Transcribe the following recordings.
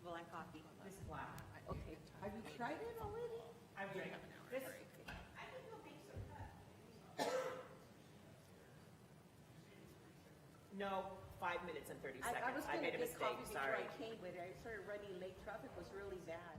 Black coffee. This is black. Okay. Have you tried it already? I drink this. No, 5 minutes and 30 seconds. I was I going to made a get mistake. coffee before Sorry. I came, but I started running late. Traffic was really bad.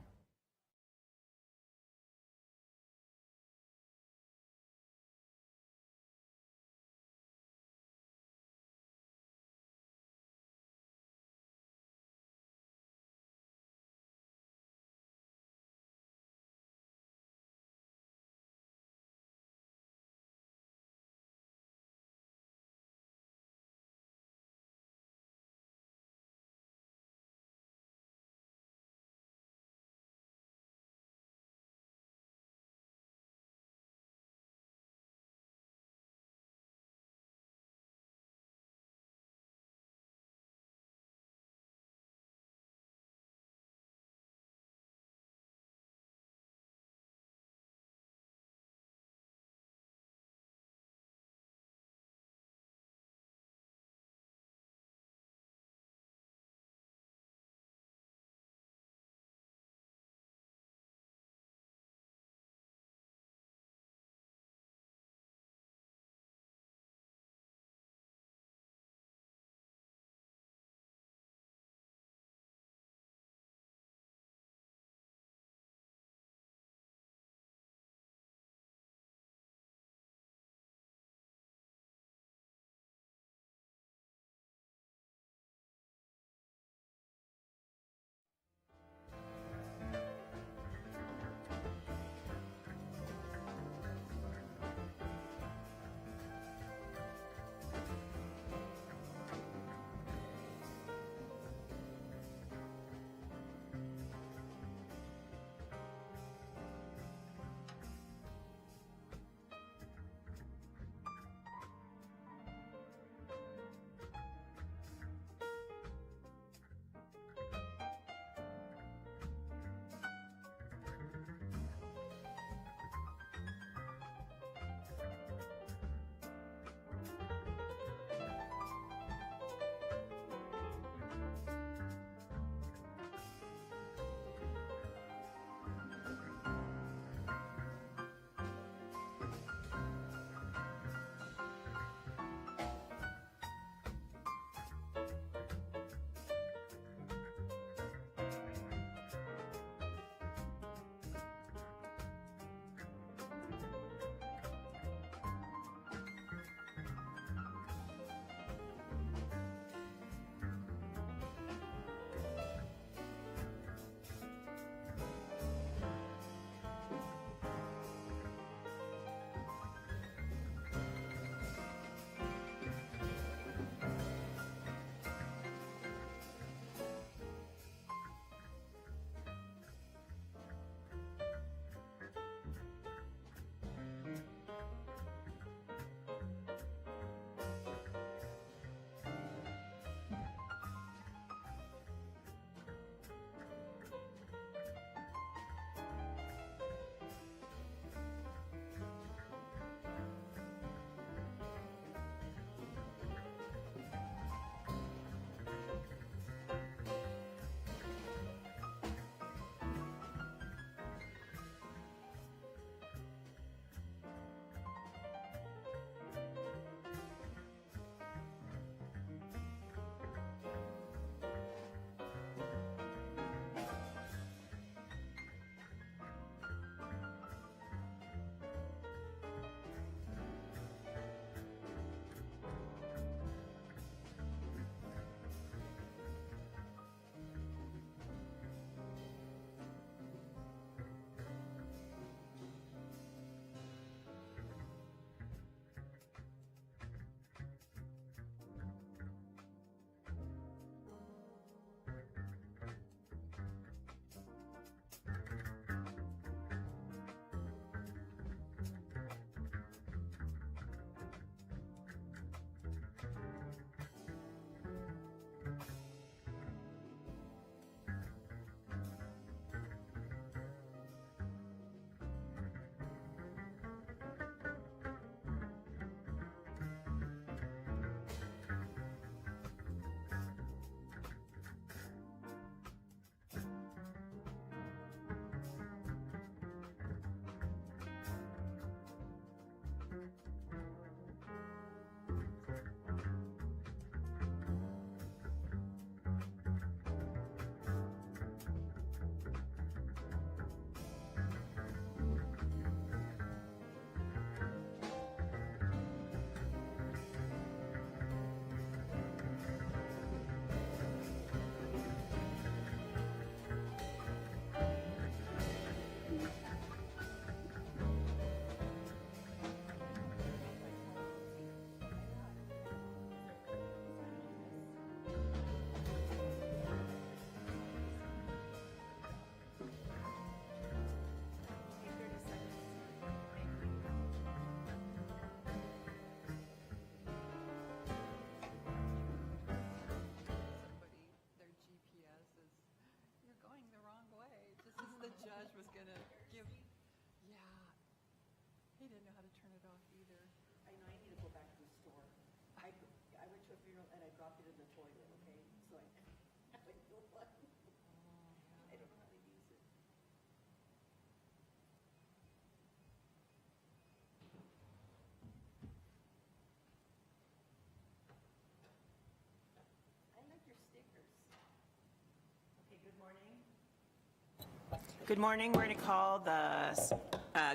Good morning. We're going to call the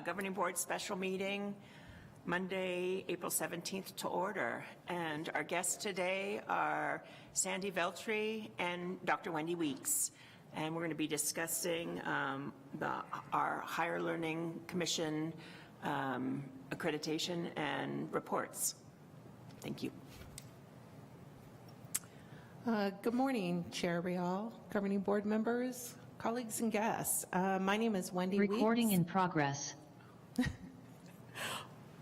Governing Board special meeting Monday, April 17th to order. And our guests today are Sandy Veltri and Dr. Wendy Weeks. And we're going to be discussing our Higher Learning Commission accreditation and reports. Thank you. Good morning, Chair Rial, Governing Board members, colleagues and guests. My name is Wendy Weeks. Recording in progress.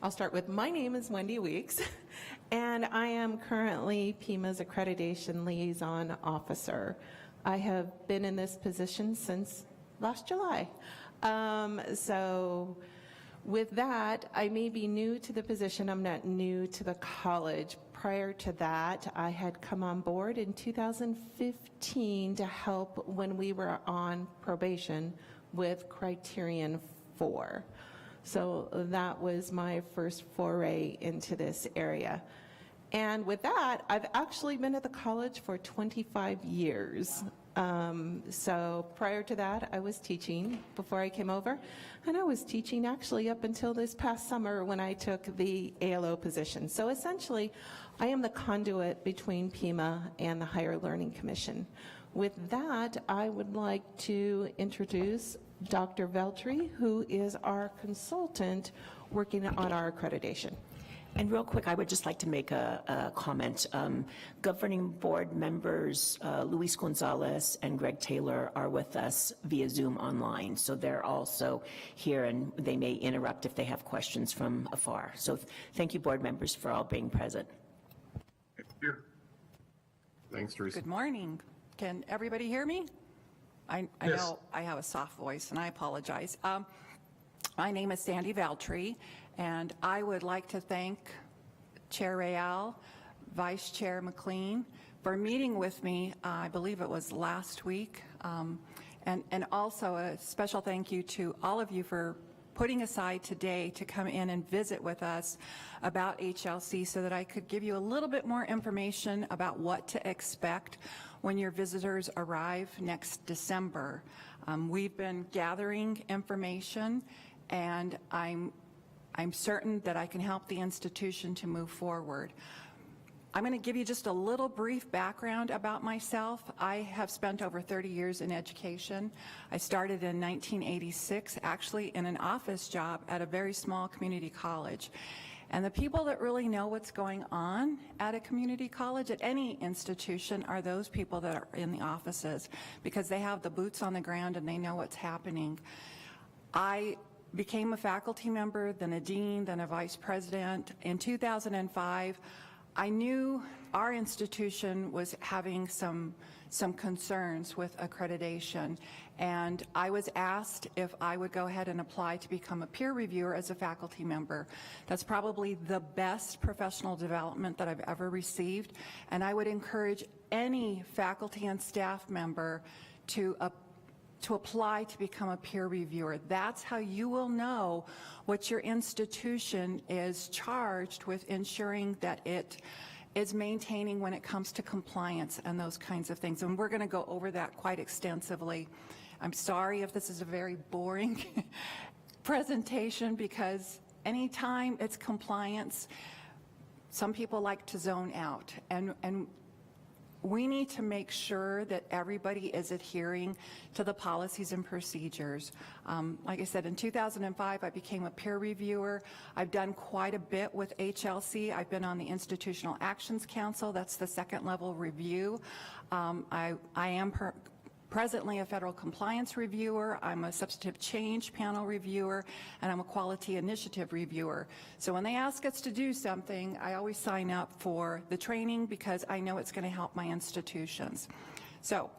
I'll start with my name is Wendy Weeks, and I am currently Pima's Accreditation Liaison Officer. I have been in this position since last July. So with that, I may be new to the position. I'm not new to the college. Prior to that, I had come on board in 2015 to help when we were on probation with Criterion 4. So that was my first foray into this area. And with that, I've actually been at the college for 25 years. So prior to that, I was teaching before I came over, and I was teaching actually up until this past summer when I took the ALO position. So essentially, I am the conduit between Pima and the Higher Learning Commission. With that, I would like to introduce Dr. Veltri, who is our consultant working on our accreditation. And real quick, I would just like to make a comment. Governing Board members Luis Gonzalez and Greg Taylor are with us via Zoom online, so they're also here, and they may interrupt if they have questions from afar. So thank you, board members, for all being present. Here. Thanks, Teresa. Good morning. Can everybody hear me? I Yes. know I have a soft voice, and I apologize. My name is Sandy Veltri, and I would like to thank Chair Real, Vice Chair McLean for meeting with me, I believe it was last week, and also a special thank you to all of you for putting aside today to come in and visit with us about HLC so that I could give you a little bit more information about what to expect when your visitors arrive next December. We've been gathering information, and I'm certain that I can help the institution to move forward. I'm going to give you just a little brief background about myself. I have spent over 30 years in education. I started in 1986, actually in an office job at a very small community college. And the people that really know what's going on at a community college, at any institution, are those people that are in the offices, because they have the boots on the ground and they know what's happening. I became a faculty member, then a dean, then a vice president. In 2005, I knew our institution was having some concerns with accreditation, and I was asked if I would go ahead and apply to become a peer reviewer as a faculty member. That's probably the best professional development that I've ever received, and I would encourage any faculty and staff member to apply to become a peer reviewer. That's how you will know what your institution is charged with ensuring that it is maintaining when it comes to compliance and those kinds of things. And we're going to go over that quite extensively. I'm sorry if this is a very boring presentation, because anytime it's compliance, some people like to zone out. And we need to make sure that everybody is adhering to the policies and procedures. Like I said, in 2005, I became a peer reviewer. I've done quite a bit with HLC. I've been on the Institutional Actions Council. That's the second level review. I am presently a federal compliance reviewer. I'm a substantive change panel reviewer, and I'm a quality initiative reviewer. So when they ask us to do something, I always sign up for the training because I know it's going to help my institutions. So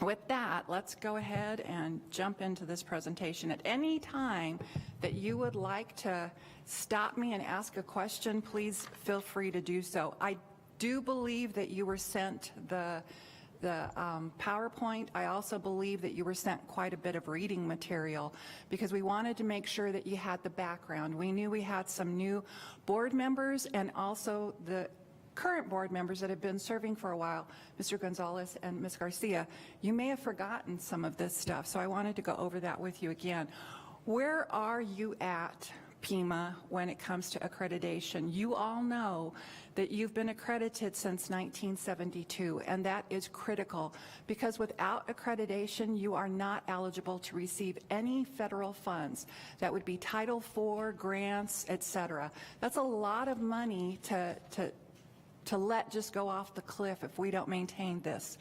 with that, let's go ahead and jump into this presentation. At any time that you would like to stop me and ask a question, please feel free to do so. I do believe that you were sent the PowerPoint. I also believe that you were sent quite a bit of reading material because we wanted to make sure that you had the background. We knew we had some new board members, and also current board members that have been serving for a while, Mr. Gonzalez and Ms. Garcia, you may have forgotten some of this stuff, so I wanted to go over that with you again. Where are you at, Pima, when it comes to accreditation? You all know that you've been accredited since 1972, and that is critical because without accreditation, you are not eligible to receive any federal funds. That would be Title IV, grants, etc. That's a lot of money to let just go off the cliff if we don't maintain this.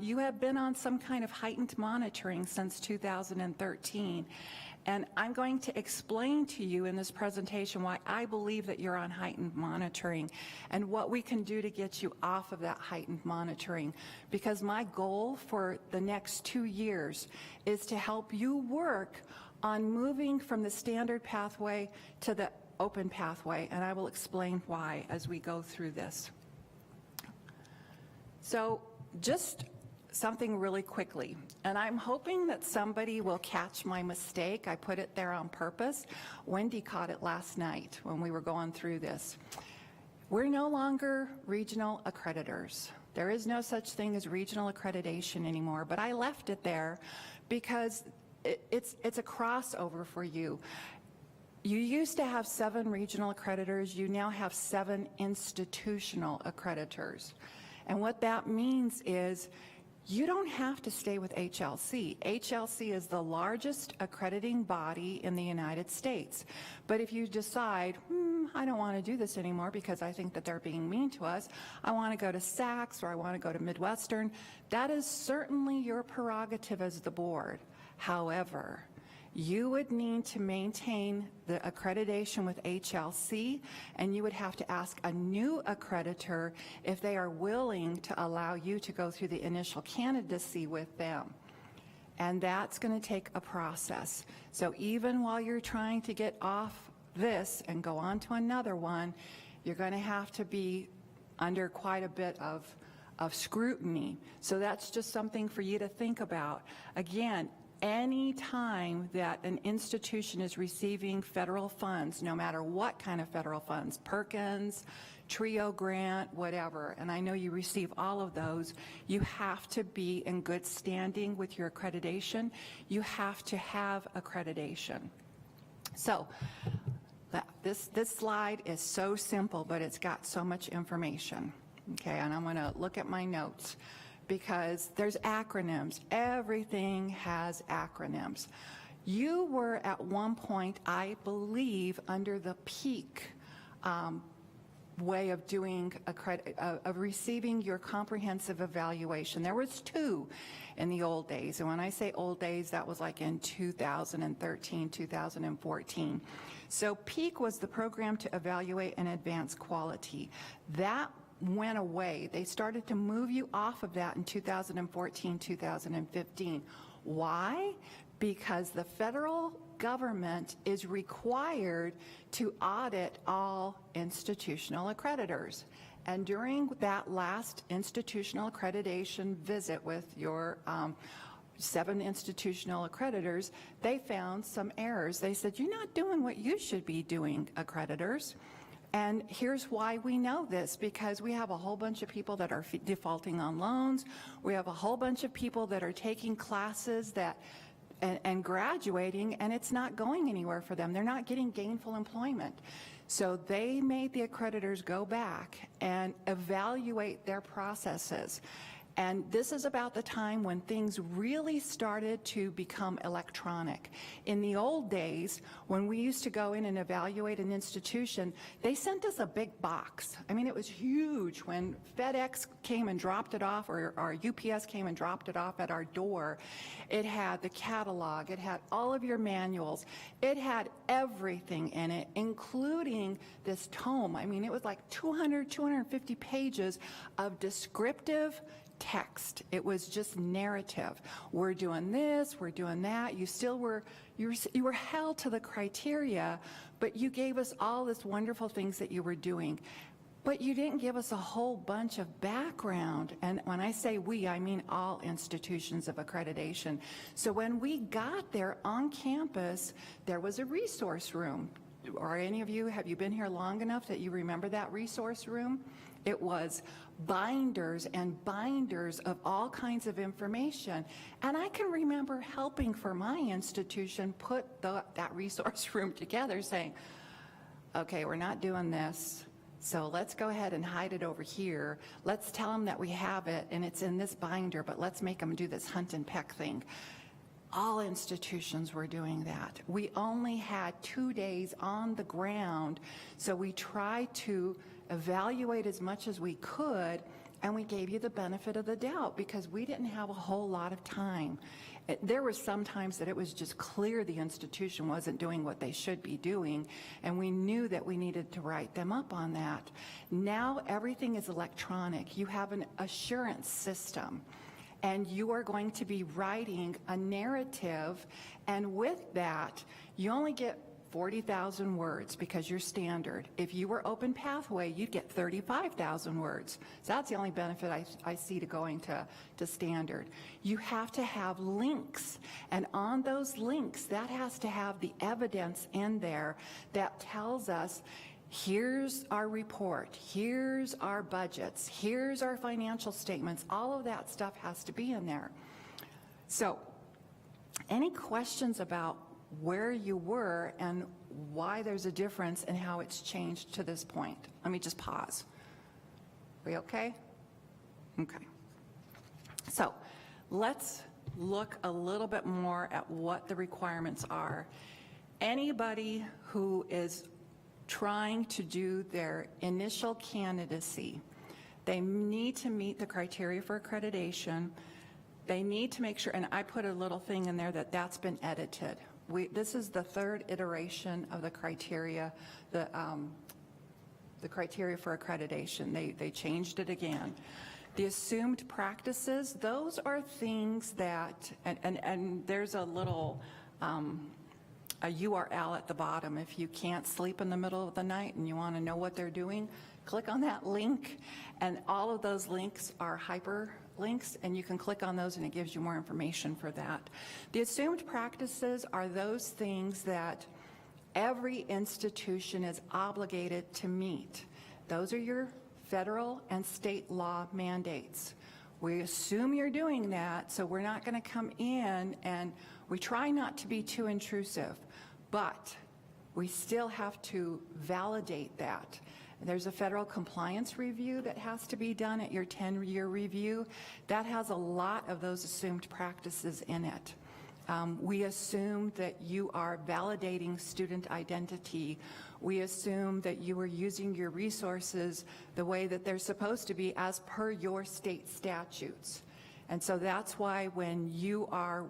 You have been on some kind of heightened monitoring since 2013. And I'm going to explain to you in this presentation why I believe that you're on heightened monitoring and what we can do to get you off of that heightened monitoring. Because my goal for the next 2 years is to help you work on moving from the standard pathway to the open pathway, and I will explain why as we go through this. So just something really quickly, and I'm hoping that somebody will catch my mistake. I put it there on purpose. Wendy caught it last night when we were going through this. We're no longer regional accreditors. There is no such thing as regional accreditation anymore, but I left it there because it's a crossover for you. You used to have 7 regional accreditors. You now have 7 institutional accreditors. And what that means is you don't have to stay with HLC. HLC is the largest accrediting body in the United States. But if you decide, I don't want to do this anymore because I think that they're being mean to us, I want to go to SACS or I want to go to Midwestern, that is certainly your prerogative as the board. However, you would need to maintain the accreditation with HLC, and you would have to ask a new accreditor if they are willing to allow you to go through the initial candidacy with them. And that's going to take a process. So even while you're trying to get off this and go on to another one, you're going to have to be under quite a bit of scrutiny. So that's just something for you to think about. Again, any time that an institution is receiving federal funds, no matter what kind of federal funds, Perkins, TRIO grant, whatever, and I know you receive all of those, you have to be in good standing with your accreditation. You have to have accreditation. So this slide is so simple, but it's got so much information. Okay, and I'm going to look at my notes, because there's acronyms. Everything has acronyms. You were at one point, I believe, under the PEAK way of doing of receiving your comprehensive evaluation. There was 2 in the old days, and when I say old days, that was like in 2013, 2014. So PEAK was the program to evaluate and advance quality. That went away. They started to move you off of that in 2014, 2015. Why? Because the federal government is required to audit all institutional accreditors. And during that last institutional accreditation visit with your 7 institutional accreditors, they found some errors. They said, you're not doing what you should be doing, accreditors. And here's why we know this, because we have a whole bunch of people that are defaulting on loans. We have a whole bunch of people that are taking classes and graduating, and it's not going anywhere for them. They're not getting gainful employment. So they made the accreditors go back and evaluate their processes. And this is about the time when things really started to become electronic. In the old days, when we used to go in and evaluate an institution, they sent us a big box. I mean, it was huge. When FedEx came and dropped it off, or UPS came and dropped it off at our door, it had the catalog, it had all of your manuals, it had everything in it, including this tome. I mean, it was like 200, 250 pages of descriptive text. It was just narrative. We're doing this, we're doing that. You were held to the criteria, but you gave us all this wonderful things that you were doing. But you didn't give us a whole bunch of background. And when I say we, I mean all institutions of accreditation. So when we got there on campus, there was a resource room. Are any of you, have you been here long enough that you remember that resource room? It was binders and binders of all kinds of information. And I can remember helping for my institution put that resource room together, saying, okay, we're not doing this, so let's go ahead and hide it over here. Let's tell them that we have it and it's in this binder, but let's make them do this hunt and peck thing. All institutions were doing that. We only had 2 days on the ground, so we tried to evaluate as much as we could, and we gave you the benefit of the doubt because we didn't have a whole lot of time. There were some times that it was just clear the institution wasn't doing what they should be doing, and we knew that we needed to write them up on that. Now everything is electronic. You have an assurance system, and you are going to be writing a narrative, and with that, you only get 40,000 words because you're standard. If you were open pathway, you'd get 35,000 words. So that's the only benefit I see to going to standard. You have to have links, and on those links, that has to have the evidence in there that tells us, here's our report, here's our budgets, here's our financial statements. All of that stuff has to be in there. So, any questions about where you were and why there's a difference and how it's changed to this point? Let me just pause. Are we okay? Okay. So let's look a little bit more at what the requirements are. Anybody who is trying to do their initial candidacy, they need to meet the criteria for accreditation. They need to make sure, and I put a little thing in there that's been edited. This is the third iteration of the criteria, the criteria for accreditation. They changed it again. The assumed practices, those are things that, and there's a little, a URL at the bottom. If you can't sleep in the middle of the night and you want to know what they're doing, click on that link, and all of those links are hyperlinks, and you can click on those and it gives you more information for that. The assumed practices are those things that every institution is obligated to meet. Those are your federal and state law mandates. We assume you're doing that, so we're not going to come in, and we try not to be too intrusive, but we still have to validate that. There's a federal compliance review that has to be done at your 10-year review. That has a lot of those assumed practices in it. We assume that you are validating student identity. We assume that you are using your resources the way that they're supposed to be as per your state statutes. And so that's why when you are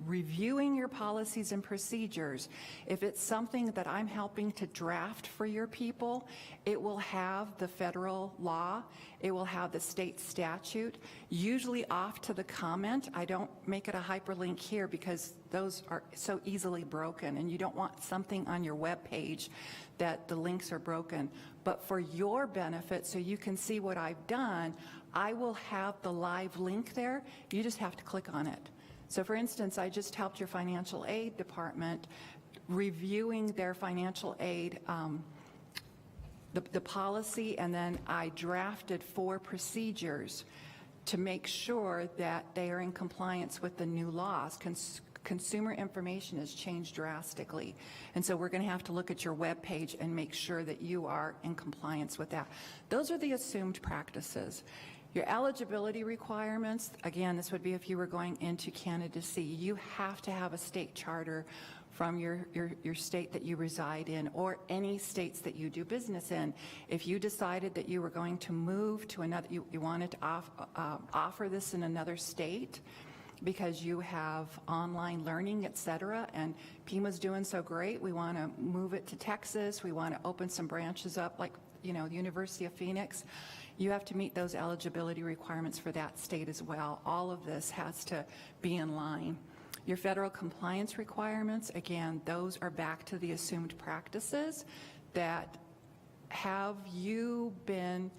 reviewing your policies and procedures, if it's something that I'm helping to draft for your people, it will have the federal law, it will have the state statute, usually off to the comment. I don't make it a hyperlink here because those are so easily broken, and you don't want something on your web page that the links are broken. But for your benefit, so you can see what I've done, I will have the live link there. You just have to click on it. So for instance, I just helped your financial aid department reviewing their financial aid, the policy, and then I drafted 4 procedures to make sure that they are in compliance with the new laws. Consumer information has changed drastically, and so we're going to have to look at your web page and make sure that you are in compliance with that. Those are the assumed practices. Your eligibility requirements, again, this would be if you were going into candidacy. You have to have a state charter from your state that you reside in, or any states that you do business in. If you decided that you were going to move to another, you wanted to offer this in another state because you have online learning, et cetera, and Pima's doing so great, we want to move it to Texas, we want to open some branches up like, the University of Phoenix. You have to meet those eligibility requirements for that state as well. All of this has to be in line. Your federal compliance requirements, again, those are back to the assumed practices that have you been,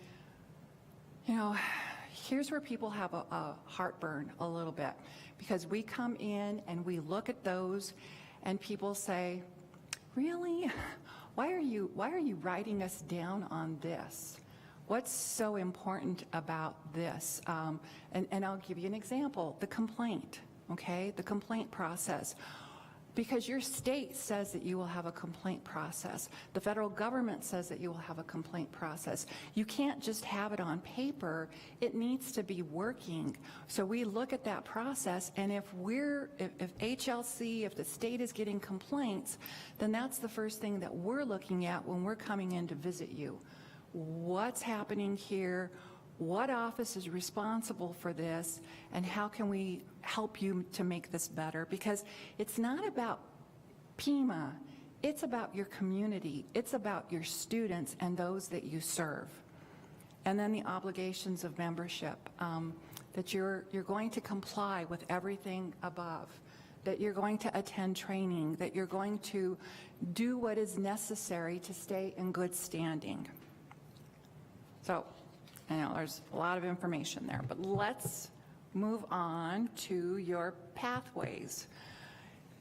here's where people have a heartburn a little bit, because we come in and we look at those and people say, really? Why are you writing us down on this? What's so important about this? And I'll give you an example, the complaint, okay? The complaint process. Because your state says that you will have a complaint process. The federal government says that you will have a complaint process. You can't just have it on paper. It needs to be working. So we look at that process, and if HLC, if the state is getting complaints, then that's the first thing that we're looking at when we're coming in to visit you. What's happening here? What office is responsible for this, and how can we help you to make this better? Because it's not about Pima, it's about your community, it's about your students and those that you serve. And then the obligations of membership, that you're going to comply with everything above, that you're going to attend training, that you're going to do what is necessary to stay in good standing. So, I know there's a lot of information there, but let's move on to your pathways.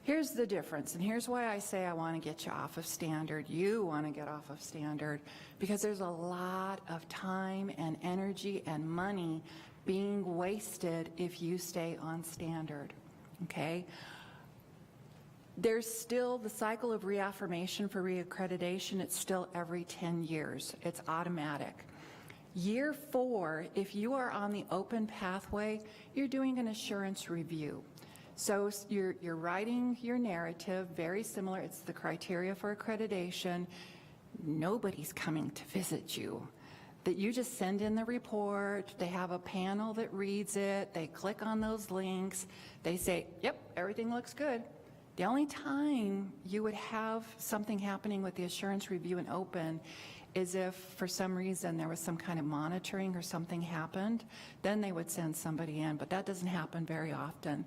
Here's the difference, and here's why I say I want to get you off of standard. You want to get off of standard because there's a lot of time and energy and money being wasted if you stay on standard, okay? There's still the cycle of reaffirmation for reaccreditation. It's still every 10 years. It's automatic. Year 4, if you are on the open pathway, you're doing an assurance review. So you're writing your narrative, very similar. It's the criteria for accreditation. Nobody's coming to visit you. That you just send in the report, they have a panel that reads it, they click on those links, they say, yep, everything looks good. The only time you would have something happening with the assurance review and open is if for some reason there was some kind of monitoring or something happened, then they would send somebody in, but that doesn't happen very often.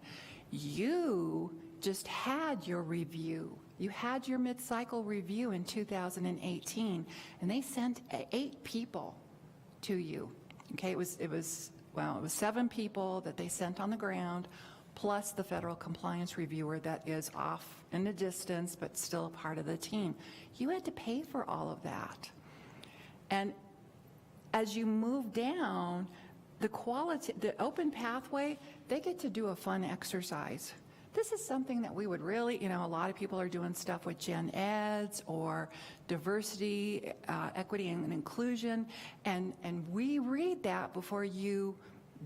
You just had your review. You had your mid-cycle review in 2018, and they sent 8 people to you. Okay, it was 7 people that they sent on the ground, plus the federal compliance reviewer that is off in the distance, but still a part of the team. You had to pay for all of that. And as you move down, the open pathway, they get to do a fun exercise. This is something that we would really, a lot of people are doing stuff with gen eds or diversity, equity, and inclusion, and we read that before you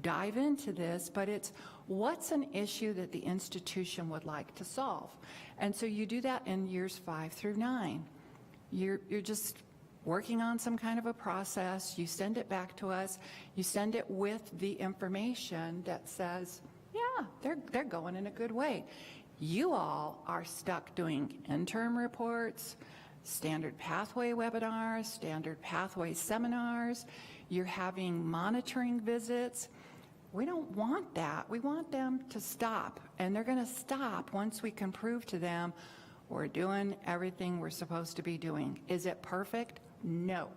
dive into this, but it's what's an issue that the institution would like to solve. And so you do that in years 5 through 9. You're just working on some kind of a process, you send it back to us, you send it with the information that says, yeah, they're going in a good way. You all are stuck doing interim reports, standard pathway webinars, standard pathway seminars, you're having monitoring visits. We don't want that. We want them to stop, and they're going to stop once we can prove to them we're doing everything we're supposed to be doing. Is it perfect? No,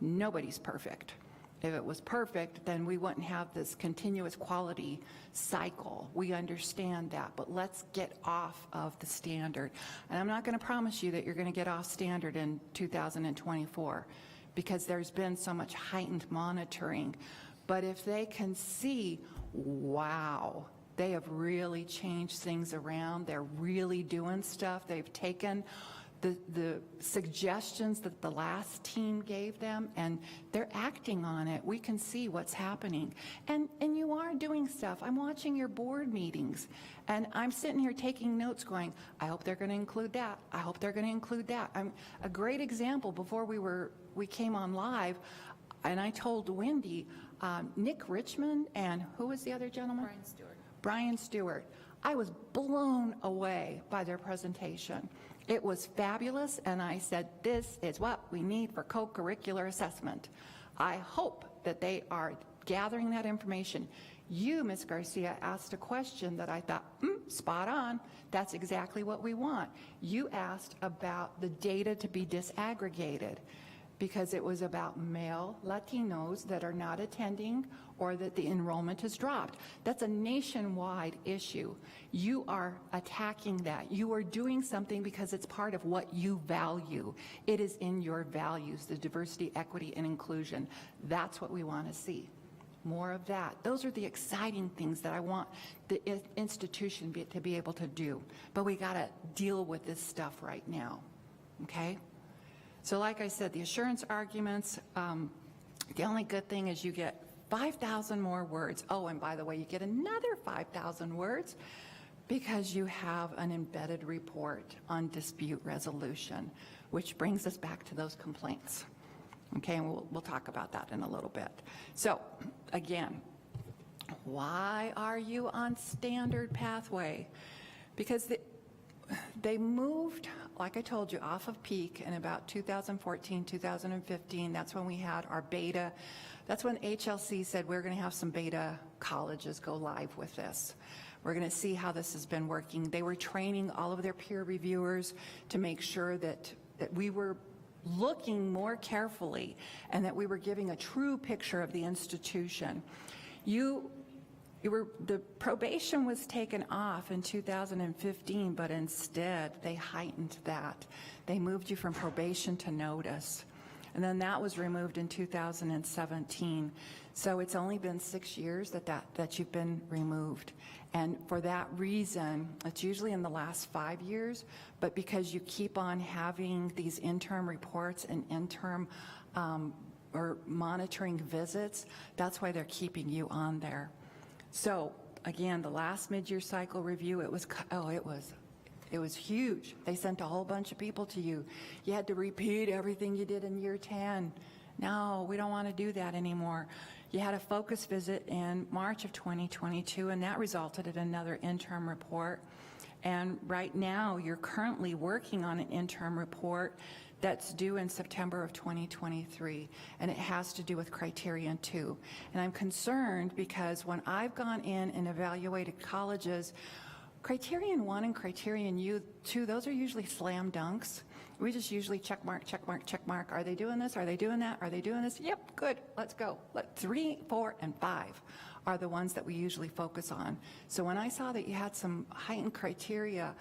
nobody's perfect. If it was perfect, then we wouldn't have this continuous quality cycle. We understand that, but let's get off of the standard. And I'm not going to promise you that you're going to get off standard in 2024 because there's been so much heightened monitoring. But if they can see, wow, they have really changed things around, they're really doing stuff, they've taken the suggestions that the last team gave them, and they're acting on it. We can see what's happening. And you are doing stuff. I'm watching your board meetings, and I'm sitting here taking notes going, I hope they're going to include that. I hope they're going to include that. A great example, before we came on live, and I told Wendy, Nick Richmond, and who was the other gentleman? Brian Stewart. I was blown away by their presentation. It was fabulous, and I said, this is what we need for co-curricular assessment. I hope that they are gathering that information. You, Ms. Garcia, asked a question that I thought, spot on. That's exactly what we want. You asked about the data to be disaggregated. because it was about male Latinos that are not attending or that the enrollment has dropped. That's a nationwide issue. You are attacking that. You are doing something because it's part of what you value. It is in your values, the diversity, equity, and inclusion. That's what we want to see. More of that. Those are the exciting things that I want the institution to be able to do. But we got to deal with this stuff right now, okay? So like I said, the assurance arguments, the only good thing is you get 5,000 more words. Oh, and by the way, you get another 5,000 words because you have an embedded report on dispute resolution, which brings us back to those complaints. Okay, and we'll talk about that in a little bit. So, again, why are you on standard pathway? Because they moved, like I told you, off of peak in about 2014, 2015. That's when we had our beta. That's when HLC said we're going to have some beta colleges go live with this. We're going to see how this has been working. They were training all of their peer reviewers to make sure that we were looking more carefully and that we were giving a true picture of the institution. The probation was taken off in 2015, but instead they heightened that. They moved you from probation to notice. And then that was removed in 2017. So it's only been 6 years that you've been removed. And for that reason, it's usually in the last 5 years, but because you keep on having these interim reports and interim or monitoring visits, that's why they're keeping you on there. So again, the last mid-year cycle review, it was huge. They sent a whole bunch of people to you. You had to repeat everything you did in year 10. No, we don't want to do that anymore. You had a focus visit in March of 2022, and that resulted in another interim report. And right now, you're currently working on an interim report that's due in September of 2023, and it has to do with Criterion 2. And I'm concerned because when I've gone in and evaluated colleges, Criterion 1 and Criterion 2, those are usually slam dunks. We just usually check mark, check mark, check mark. Are they doing this? Are they doing that? Are they doing this? Yep, good, let's go. 3, 4, and 5 are the ones that we usually focus on. So when I saw that you had some heightened criteria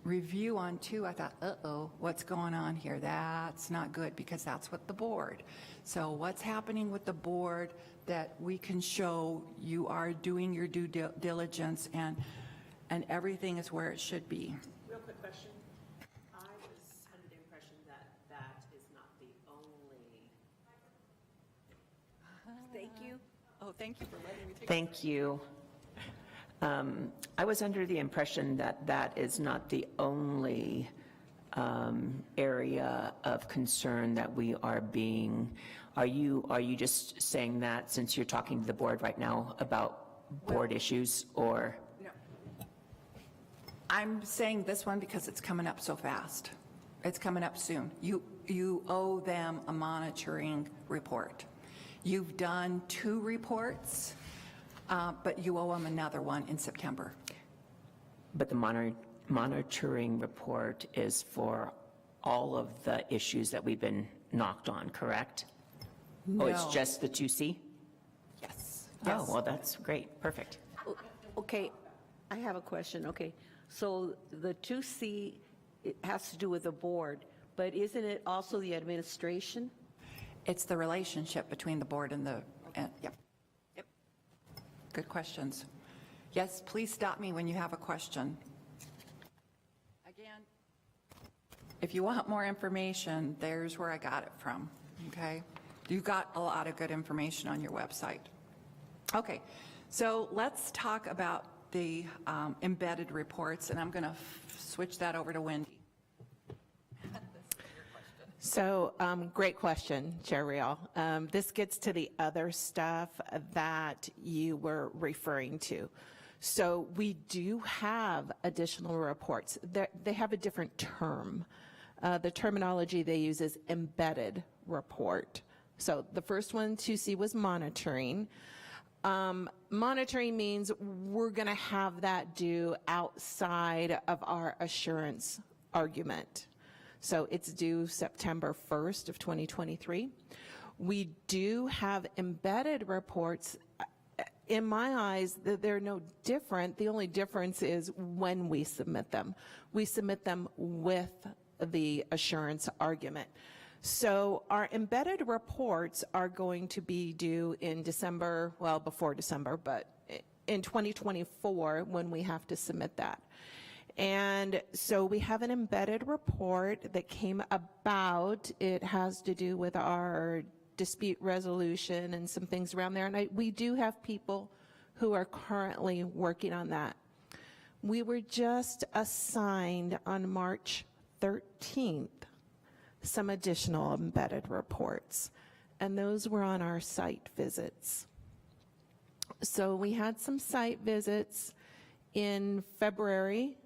review on 2, I thought, uh-oh, what's going on here? That's not good, because that's what the board. So what's happening with the board that we can show you are doing your due diligence and everything is where it should be? Real quick question. I was under the impression that that is not the only. Thank you. Oh, thank you for letting me take Thank you. I was under the impression that that is not the only area of concern that we are being. Are you just saying that since you're talking to the board right now about board issues, or? No. I'm saying this one because it's coming up so fast. It's coming up soon. You owe them a monitoring report. You've done 2 reports, but you owe them another one in September. But the monitoring report is for all of the issues that we've been knocked on, correct? No. Oh, it's just the 2C? Yes. Oh, well, that's great. Perfect. Okay, I have a question. Okay, so the 2C, it has to do with the board, but isn't it also the administration? It's the relationship between the board and yep. Yep. Good questions. Yes, please stop me when you have a question. Again, if you want more information, there's where I got it from, okay? You've got a lot of good information on your website. Okay, so let's talk about the embedded reports, and I'm going to switch that over to Wendy. So, great question, Chair Real. This gets to the other stuff that you were referring to. So we do have additional reports. They have a different term. The terminology they use is embedded report. So the first one, 2C, was monitoring. Monitoring means we're going to have that due outside of our assurance argument. So it's due September 1st of 2023. We do have embedded reports. In my eyes, they're no different. The only difference is when we submit them. We submit them with the assurance argument. So our embedded reports are going to be due in December, well, before December, but in 2024 when we have to submit that. And so we have an embedded report that came about. It has to do with our dispute resolution and some things around there. And we do have people who are currently working on that. We were just assigned on March 13th some additional embedded reports, and those were on our site visits. So we had some site visits in February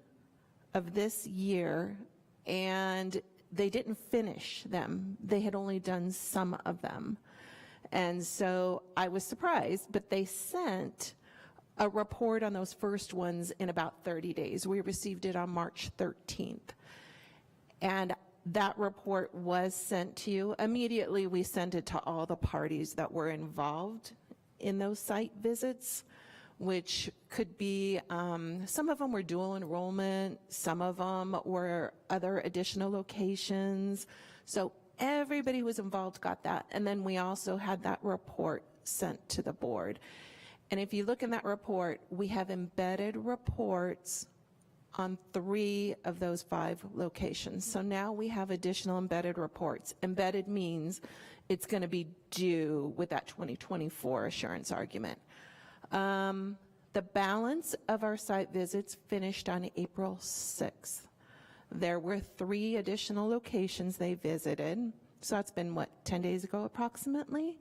of this year, and they didn't finish them. They had only done some of them. And so I was surprised, but they sent a report on those first ones in about 30 days. We received it on March 13th. And that report was sent to you. Immediately, we sent it to all the parties that were involved in those site visits, which could be, some of them were dual enrollment, some of them were other additional locations. So everybody who was involved got that. And then we also had that report sent to the board. And if you look in that report, we have embedded reports on 3 of those 5 locations. So now we have additional embedded reports. Embedded means it's going to be due with that 2024 assurance argument. The balance of our site visits finished on April 6th. There were 3 additional locations they visited. So that's been, what, 10 days ago approximately?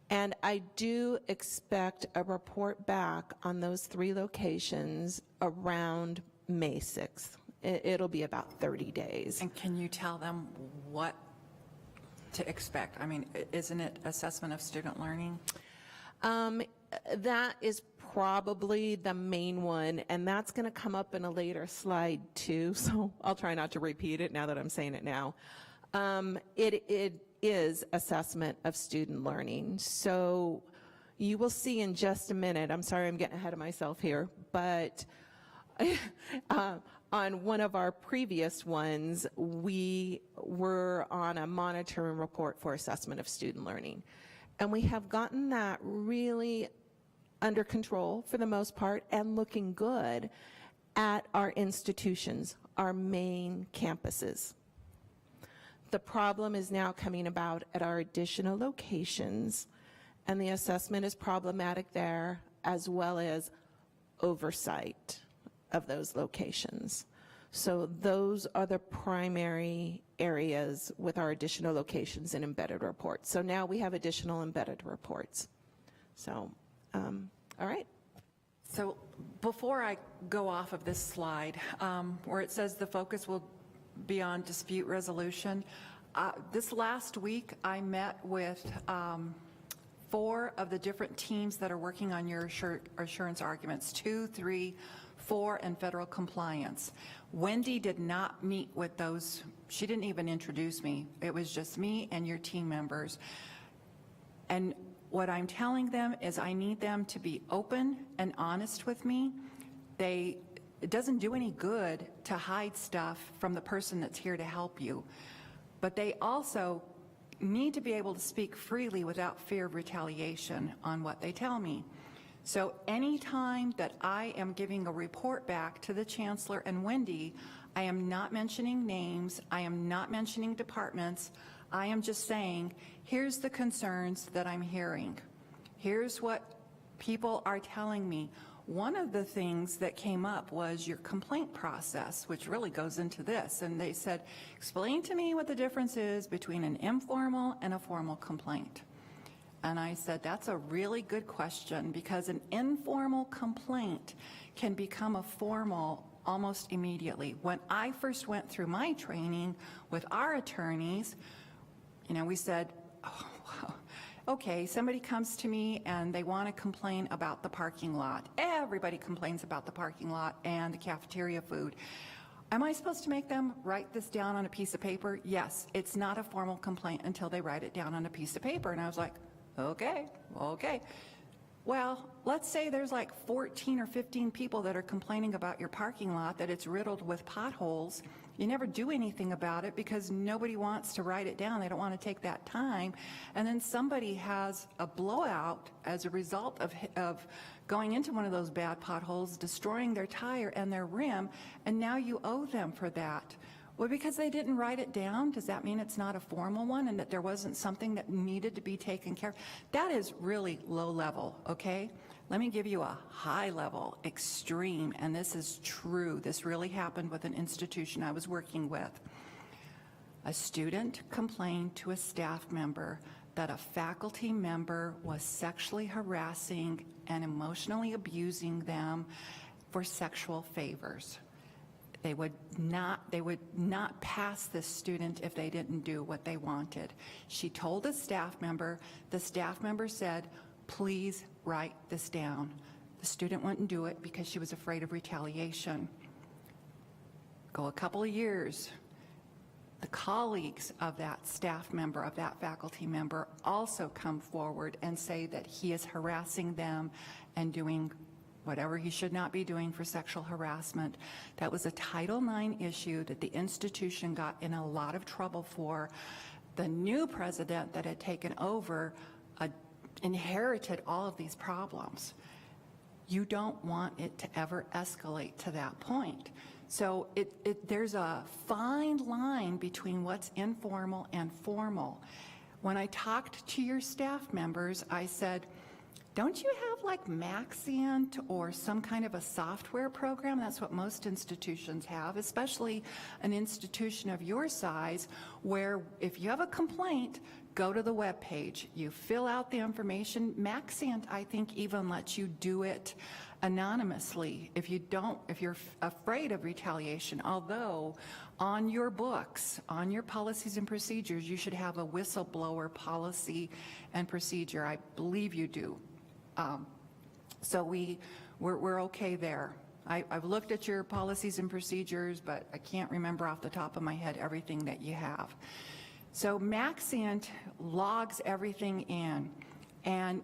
And I do expect a report back on those 3 locations around May 6th. It'll be about 30 days. And can you tell them what to expect? I mean, isn't it assessment of student learning? That is probably the main one, and that's going to come up in a later slide too, so I'll try not to repeat it now that I'm saying it now. It is assessment of student learning. So you will see in just a minute, I'm sorry I'm getting ahead of myself here, but on one of our previous ones, we were on a monitoring report for assessment of student learning. And we have gotten that really under control for the most part and looking good at our institutions, our main campuses. The problem is now coming about at our additional locations, and the assessment is problematic there, as well as oversight of those locations. So those are the primary areas with our additional locations and embedded reports. So now we have additional embedded reports. So, all right. So before I go off of this slide, where it says the focus will be on dispute resolution, this last week I met with 4 of the different teams that are working on your assurance arguments, 2, 3, 4, and federal compliance. Wendy did not meet with those. She didn't even introduce me. It was just me and your team members. And what I'm telling them is I need them to be open and honest with me. It doesn't do any good to hide stuff from the person that's here to help you. But they also need to be able to speak freely without fear of retaliation on what they tell me. So anytime that I am giving a report back to the chancellor and Wendy, I am not mentioning names, I am not mentioning departments, I am just saying, here's the concerns that I'm hearing. Here's what people are telling me. One of the things that came up was your complaint process, which really goes into this. And they said, explain to me what the difference is between an informal and a formal complaint. And I said, that's a really good question, because an informal complaint can become a formal almost immediately. When I first went through my training with our attorneys, we said, oh, wow. Okay, somebody comes to me and they want to complain about the parking lot. Everybody complains about the parking lot and the cafeteria food. Am I supposed to make them write this down on a piece of paper? Yes, it's not a formal complaint until they write it down on a piece of paper. And I was like, okay. Well, let's say there's like 14 or 15 people that are complaining about your parking lot, that it's riddled with potholes. You never do anything about it because nobody wants to write it down. They don't want to take that time. And then somebody has a blowout as a result of going into one of those bad potholes, destroying their tire and their rim, and now you owe them for that. Well, because they didn't write it down, does that mean it's not a formal one and that there wasn't something that needed to be taken care of? That is really low level, okay? Let me give you a high level, extreme, and this is true. This really happened with an institution I was working with. A student complained to a staff member that a faculty member was sexually harassing and emotionally abusing them for sexual favors. They would not pass this student if they didn't do what they wanted. She told a staff member, the staff member said, please write this down. The student wouldn't do it because she was afraid of retaliation. Go a couple of years, the colleagues of that staff member, of that faculty member, also come forward and say that he is harassing them and doing whatever he should not be doing for sexual harassment. That was a Title IX issue that the institution got in a lot of trouble for. The new president that had taken over inherited all of these problems. You don't want it to ever escalate to that point. So there's a fine line between what's informal and formal. When I talked to your staff members, I said, don't you have like Maxient or some kind of a software program? That's what most institutions have, especially an institution of your size, where if you have a complaint, go to the web page, you fill out the information. Maxient, I think, even lets you do it anonymously if you're afraid of retaliation, although on your books, on your policies and procedures, you should have a whistleblower policy and procedure. I believe you do. So we're okay there. I've looked at your policies and procedures, but I can't remember off the top of my head everything that you have. So Maxient logs everything in, and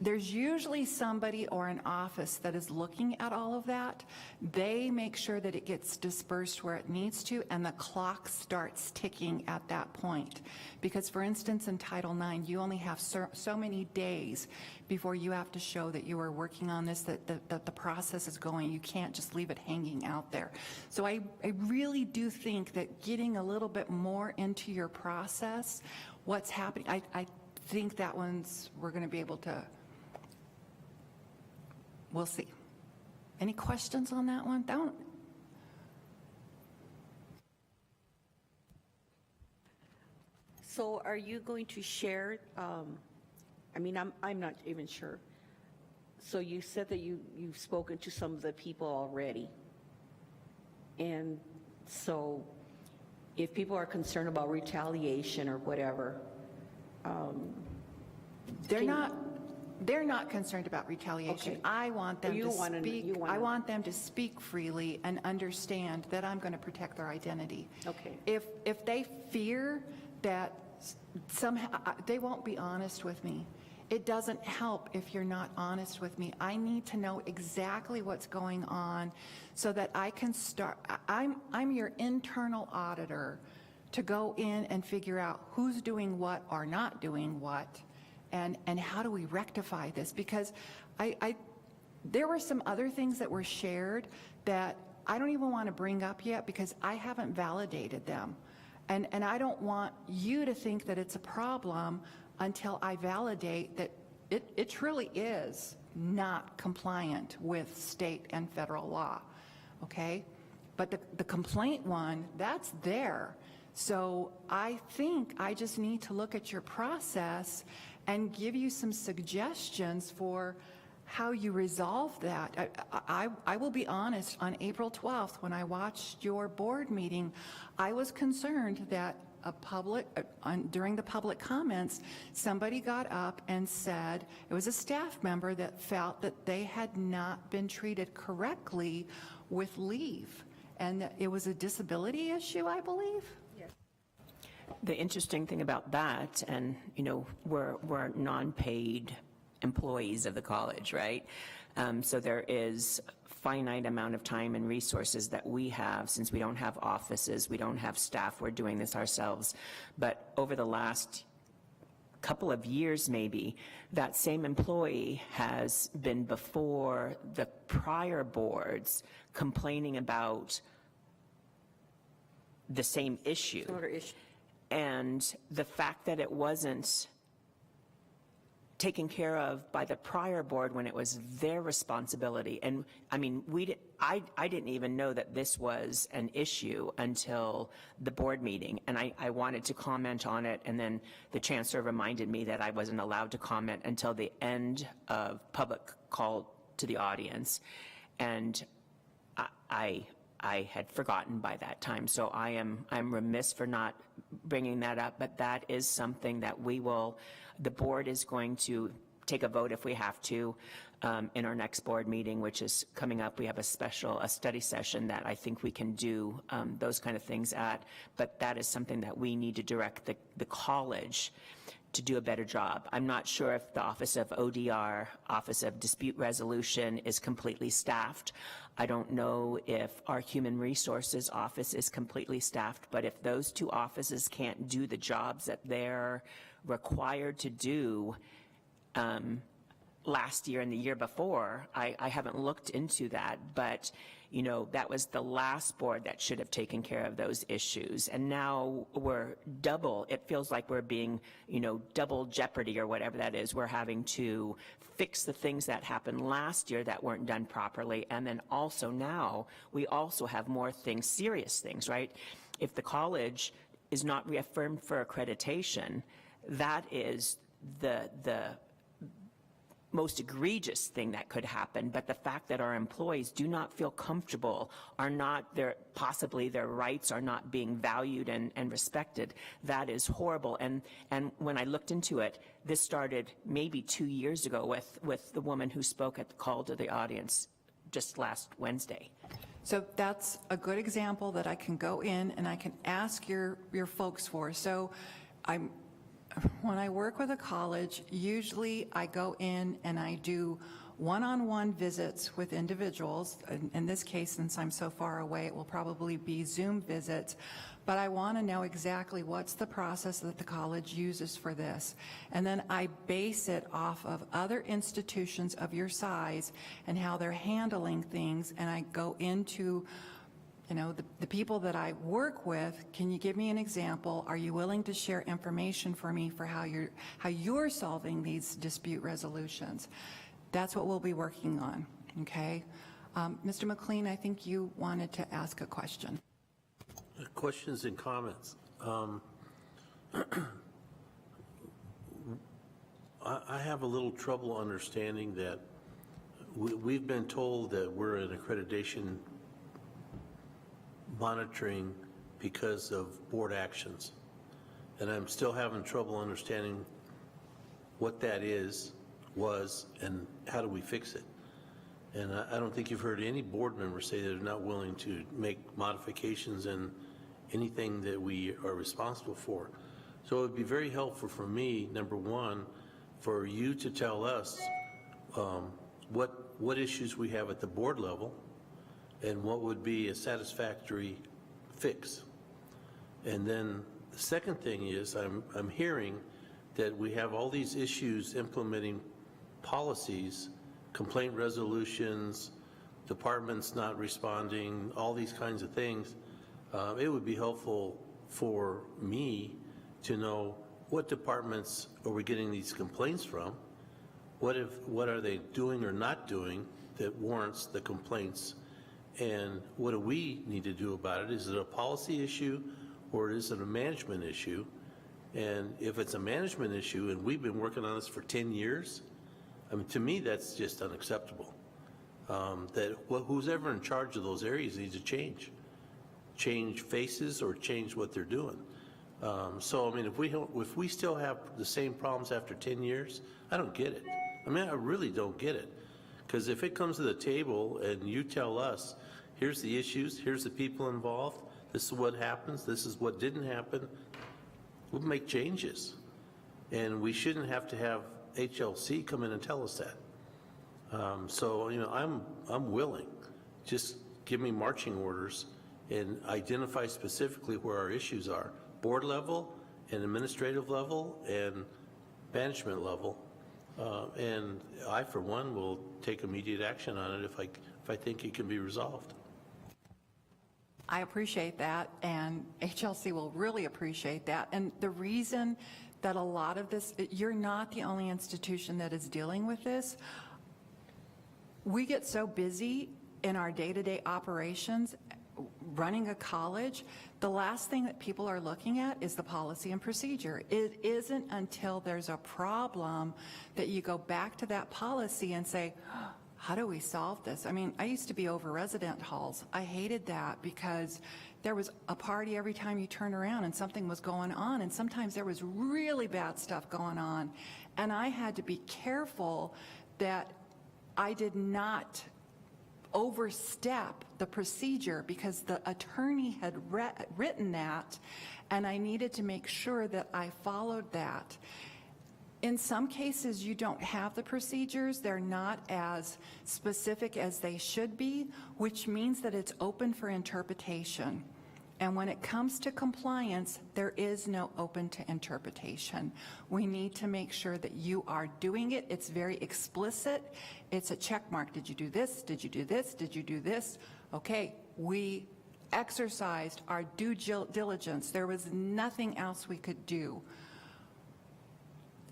there's usually somebody or an office that is looking at all of that. They make sure that it gets dispersed where it needs to, and the clock starts ticking at that point. Because, for instance, in Title IX, you only have so many days before you have to show that you are working on this, that the process is going. You can't just leave it hanging out there. So I really do think that getting a little bit more into your process, what's happening, I think that we're going to be able to. We'll see. Any questions on that one? So are you going to share, I mean, I'm not even sure. So you said that you've spoken to some of the people already. And so if people are concerned about retaliation or whatever, They're not concerned about retaliation. Okay. I want them You to wanna- speak. you wanna- I want them to speak freely and understand that I'm going to protect their identity. Okay. If they fear that somehow they won't be honest with me, it doesn't help if you're not honest with me. I need to know exactly what's going on so that I can start. I'm your internal auditor to go in and figure out who's doing what or not doing what. And how do we rectify this? Because there were some other things that were shared that I don't even want to bring up yet because I haven't validated them. And I don't want you to think that it's a problem until I validate that it truly is not compliant with state and federal law, okay? But the complaint one, that's there. So I think I just need to look at your process and give you some suggestions for how you resolve that. I will be honest, on April 12th, when I watched your board meeting, I was concerned that during the public comments, somebody got up and said, it was a staff member that felt that they had not been treated correctly with leave. and it was a disability issue, I believe? The interesting thing about that, and, you know, we're non-paid employees of the college, right? So there is finite amount of time and resources that we have, since we don't have offices, we don't have staff, we're doing this ourselves. But over the last couple of years maybe, that same employee has been before the prior boards complaining about the same issue. Similar issue. And the fact that it wasn't taken care of by the prior board when it was their responsibility. And I mean, I didn't even know that this was an issue until the board meeting, and I wanted to comment on it, and then the chancellor reminded me that I wasn't allowed to comment until the end of public call to the audience. And I had forgotten by that time, so I'm remiss for not bringing that up, but that is something that the board is going to take a vote if we have to in our next board meeting, which is coming up. We have a study session that I think we can do those kind of things at, but that is something that we need to direct the college to do a better job. I'm not sure if the Office of ODR, Office of Dispute Resolution, is completely staffed. I don't know if our Human Resources Office is completely staffed, but if those two offices can't do the jobs that they're required to do last year and the year before, I haven't looked into that, but you know, that was the last board that should have taken care of those issues. And now it feels like we're being, you know, double jeopardy or whatever that is. We're having to fix the things that happened last year that weren't done properly. And then also now we also have more things, serious things, right? If the college is not reaffirmed for accreditation, that is the most egregious thing that could happen. But the fact that our employees do not feel comfortable, possibly their rights are not being valued and respected, that is horrible. And when I looked into it, this started maybe 2 years ago with the woman who spoke at the call to the audience just last Wednesday. So that's a good example that I can go in and I can ask your folks for. So when I work with a college, usually I go in and I do one-on-one visits with individuals. In this case, since I'm so far away, it will probably be Zoom visits, but I want to know exactly what's the process that the college uses for this. And then I base it off of other institutions of your size and how they're handling things, and I go into, you know, the people that I work with. Can you give me an example? Are you willing to share information for me for how you're solving these dispute resolutions? That's what we'll be working on, okay? Mr. McLean, I think you wanted to ask a question. Questions and comments. I have a little trouble understanding that we've been told that we're an accreditation monitoring because of board actions. And I'm still having trouble understanding what that was, and how do we fix it? And I don't think you've heard any board member say they're not willing to make modifications in anything that we are responsible for. So it would be very helpful for me, number one, for you to tell us what issues we have at the board level and what would be a satisfactory fix. And then the second thing is I'm hearing that we have all these issues implementing policies, complaint resolutions, departments not responding, all these kinds of things. It would be helpful for me to know what departments are we getting these complaints from, what are they doing or not doing that warrants the complaints, and what do we need to do about it? Is it a policy issue or is it a management issue? And if it's a management issue and we've been working on this for 10 years, I mean, to me, that's just unacceptable. Who's ever in charge of those areas needs to change faces or change what they're doing. So, I mean, if we still have the same problems after 10 years, I don't get it. I mean, I really don't get it. Because if it comes to the table and you tell us, here's the issues, here's the people involved, this is what happens, this is what didn't happen, we'll make changes. And we shouldn't have to have HLC come in and tell us that. So, I'm willing. Just give me marching orders and identify specifically where our issues are, board level and administrative level and management level. And I, for one, will take immediate action on it if I think it can be resolved. I appreciate that, and HLC will really appreciate that. And the reason that a lot of this, you're not the only institution that is dealing with this. We get so busy in our day-to-day operations running a college, the last thing that people are looking at is the policy and procedure. It isn't until there's a problem that you go back to that policy and say, how do we solve this? I mean, I used to be over resident halls. I hated that because there was a party every time you turn around and something was going on, and sometimes there was really bad stuff going on. And I had to be careful that I did not overstep the procedure because the attorney had written that, and I needed to make sure that I followed that. In some cases, you don't have the procedures. They're not as specific as they should be, which means that it's open for interpretation. And when it comes to compliance, there is no open to interpretation. We need to make sure that you are doing it. It's very explicit. It's a check mark. Did you do this? Did you do this? Did you do this? Okay, we exercised our due diligence. There was nothing else we could do.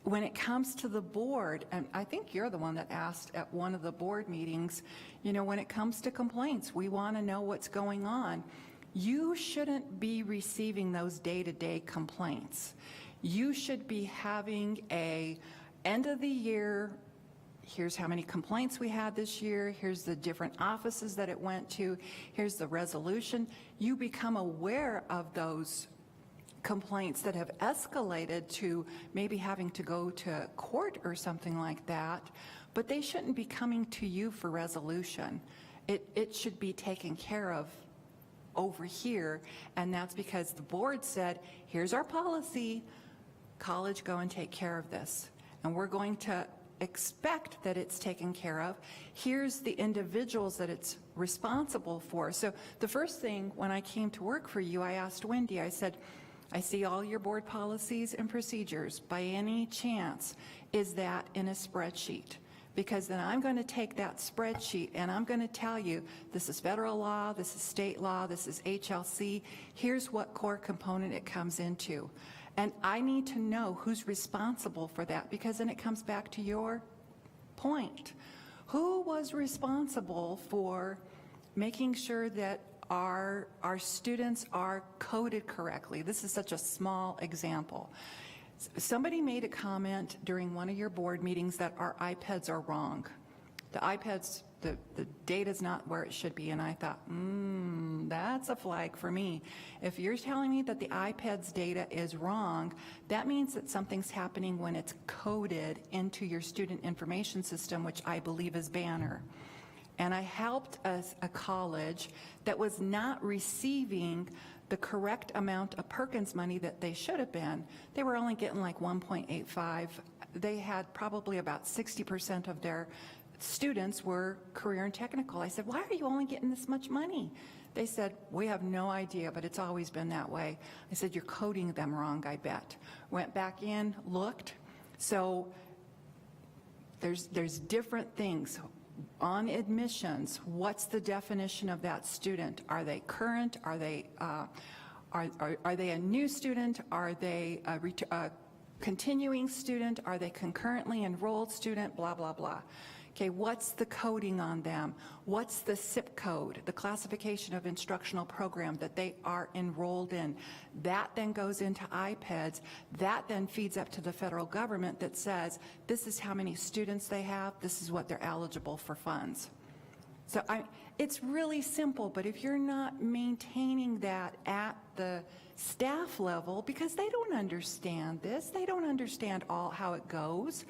When it comes to the board, and I think you're the one that asked at one of the board meetings, when it comes to complaints, we want to know what's going on. You shouldn't be receiving those day-to-day complaints. You should be having a end of the year, here's how many complaints we had this year, here's the different offices that it went to, here's the resolution. You become aware of those complaints that have escalated to maybe having to go to court or something like that, but they shouldn't be coming to you for resolution. It should be taken care of over here, and that's because the board said, here's our policy, college, go and take care of this. And we're going to expect that it's taken care of. Here's the individuals that it's responsible for. So the first thing when I came to work for you, I asked Wendy, I said, I see all your board policies and procedures. By any chance, is that in a spreadsheet? Because then I'm going to take that spreadsheet and I'm going to tell you, this is federal law, this is state law, this is HLC, here's what core component it comes into. And I need to know who's responsible for that, because then it comes back to your point. Who was responsible for making sure that our students are coded correctly? This is such a small example. Somebody made a comment during one of your board meetings that our iPads are wrong. The iPads, the data's not where it should be, and I thought, that's a flag for me. If you're telling me that the iPad's data is wrong, that means that something's happening when it's coded into your student information system, which I believe is Banner. And I helped a college that was not receiving the correct amount of Perkins money that they should have been. They were only getting like 1.85. They had probably about 60% of their students were career and technical. I said, why are you only getting this much money? They said, we have no idea, but it's always been that way. I said, you're coding them wrong, I bet. Went back in, looked. So there's different things. On admissions, what's the definition of that student? Are they current? Are they a new student? Are they a continuing student? Are they concurrently enrolled student? Blah, blah, blah. Okay, what's the coding on them? What's the SIP code, the classification of instructional program that they are enrolled in? That then goes into iPads. That then feeds up to the federal government that says, this is how many students they have, this is what they're eligible for funds. So it's really simple, but if you're not maintaining that at the staff level, because they don't understand this, they don't understand all how it goes.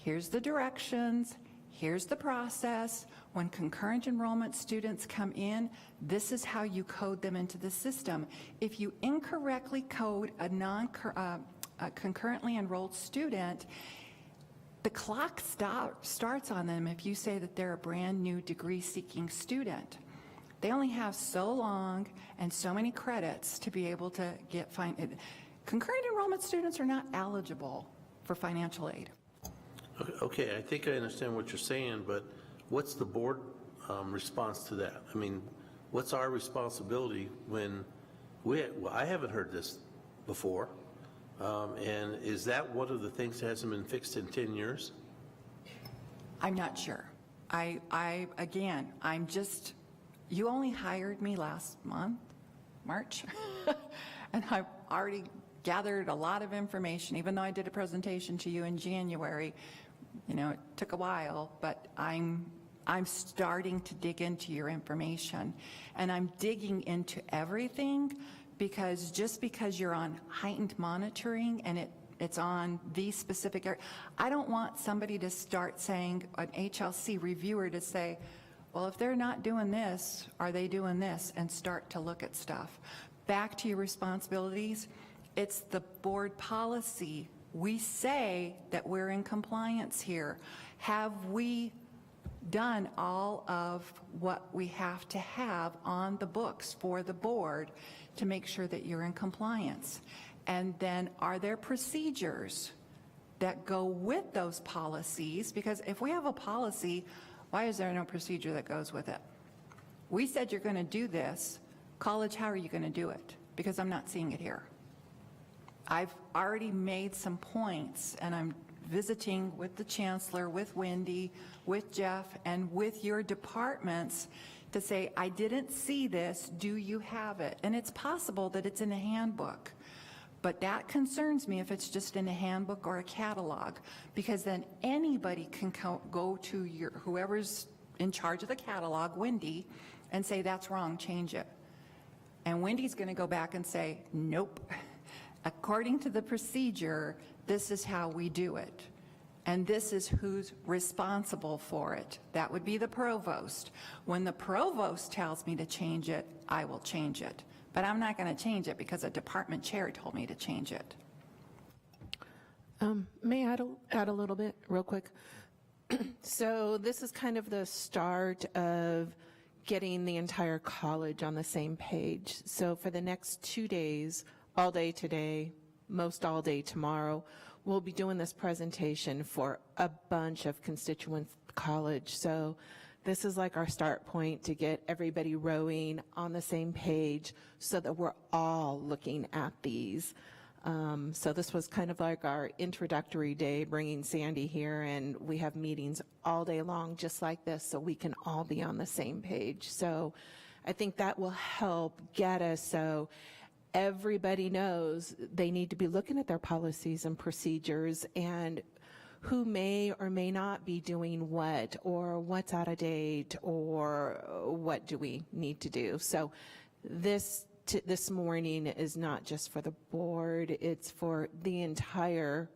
Here's the directions, here's the process. When concurrent enrollment students come in, this is how you code them into the system. If you incorrectly code a concurrently enrolled student, the clock starts on them if you say that they're a brand new degree-seeking student. They only have so long and so many credits to be able to get concurrent enrollment students are not eligible for financial aid. Okay, I think I understand what you're saying, but what's the board response to that? I mean, what's our responsibility when I haven't heard this before, and is that one of the things that hasn't been fixed in 10 years? I'm not sure. Again, you only hired me last month, March, and I've already gathered a lot of information, even though I did a presentation to you in January. You know, it took a while, but I'm starting to dig into your information, and I'm digging into everything, because just because you're on heightened monitoring and it's on these specific areas, I don't want somebody to start saying, an HLC reviewer to say, well, if they're not doing this, are they doing this, and start to look at stuff. Back to your responsibilities, it's the board policy. We say that we're in compliance here. Have we done all of what we have to have on the books for the board to make sure that you're in compliance? And then are there procedures that go with those policies? Because if we have a policy, why is there no procedure that goes with it? We said you're going to do this. College, how are you going to do it? Because I'm not seeing it here. I've already made some points, and I'm visiting with the chancellor, with Wendy, with Jeff, and with your departments to say, I didn't see this, do you have it? And it's possible that it's in a handbook, but that concerns me if it's just in a handbook or a catalog, because then anybody can go to whoever's in charge of the catalog, Wendy, and say, that's wrong, change it. And Wendy's going to go back and say, nope. According to the procedure, this is how we do it. And this is who's responsible for it. That would be the provost. When the provost tells me to change it, I will change it. But I'm not going to change it because a department chair told me to change it. May I add a little bit real quick? So this is kind of the start of getting the entire college on the same page. So for the next 2 days, all day today, most all day tomorrow, we'll be doing this presentation for a bunch of constituents at the college. So this is like our start point to get everybody rowing on the same page so that we're all looking at these. So this was kind of like our introductory day, bringing Sandy here, and we have meetings all day long just like this so we can all be on the same page. So I think that will help get us so everybody knows they need to be looking at their policies and procedures and who may or may not be doing what, or what's out of date, or what do we need to do. So this morning is not just for the board, it's for the entire,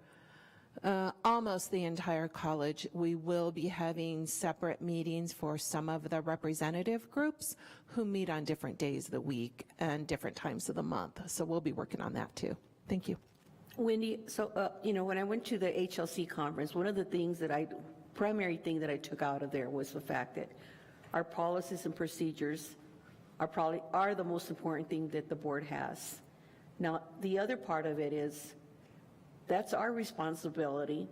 almost the entire college. We will be having separate meetings for some of the representative groups who meet on different days of the week and different times of the month. So we'll be working on that too. Thank you. Wendy, so, when I went to the HLC conference, one of the things primary thing that I took out of there was the fact that our policies and procedures are the most important thing that the board has. Now, the other part of it is, that's our responsibility.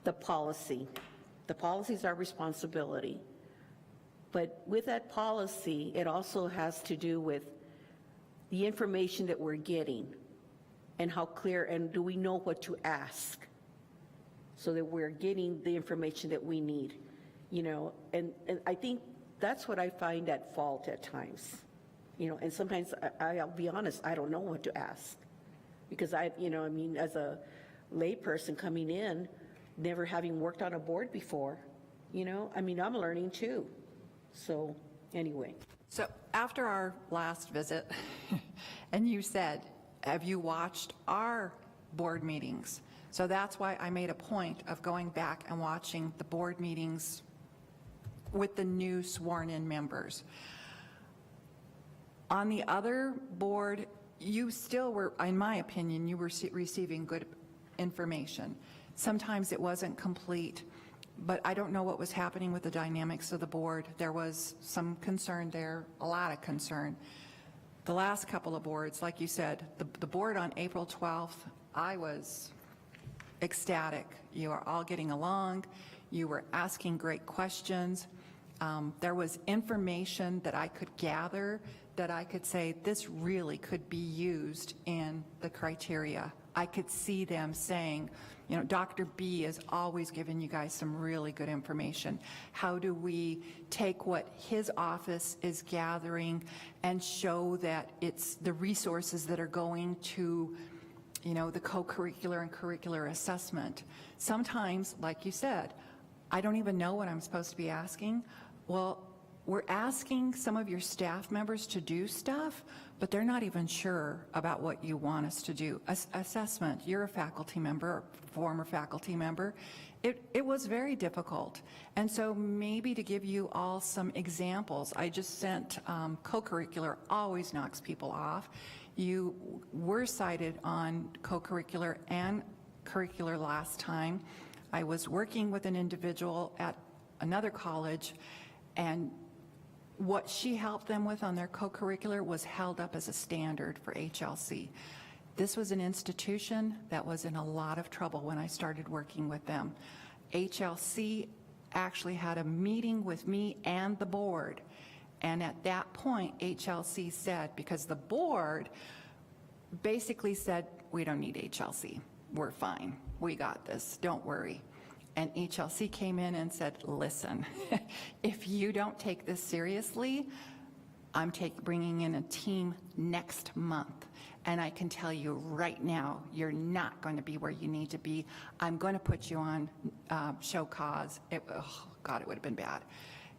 The policy. The policy is our responsibility. But with that policy, it also has to do with the information that we're getting and how clear, and do we know what to ask so that we're getting the information that we need, and I think that's what I find at fault at times, and sometimes I'll be honest, I don't know what to ask because as a layperson coming in, never having worked on a board before, I'm learning too. So anyway. So after our last visit, and you said, have you watched our board meetings? So that's why I made a point of going back and watching the board meetings with the new sworn-in members. On the other board, you still were, in my opinion, you were receiving good information. Sometimes it wasn't complete, but I don't know what was happening with the dynamics of the board. There was some concern there, a lot of concern. The last couple of boards, like you said, the board on April 12th, I was ecstatic. You are all getting along. You were asking great questions. There was information that I could gather that I could say, this really could be used in the criteria. I could see them saying, you know, Dr. B is always giving you guys some really good information. How do we take what his office is gathering and show that it's the resources that are going to, you know, the co-curricular and curricular assessment? Sometimes, like you said, I don't even know what I'm supposed to be asking. Well, we're asking some of your staff members to do stuff, but they're not even sure about what you want us to do. Assessment, you're a faculty member, former faculty member. It was very difficult. And so maybe to give you all some examples, I just sent co-curricular always knocks people off. You were cited on co-curricular and curricular last time. I was working with an individual at another college, and what she helped them with on their co-curricular was held up as a standard for HLC. This was an institution that was in a lot of trouble when I started working with them. HLC actually had a meeting with me and the board, and at that point, HLC said, because the board basically said, we don't need HLC, we're fine, we got this, don't worry. And HLC came in and said, listen, if you don't take this seriously, I'm bringing in a team next month. And I can tell you right now, you're not going to be where you need to be. I'm going to put you on show cause. Oh, God, it would have been bad.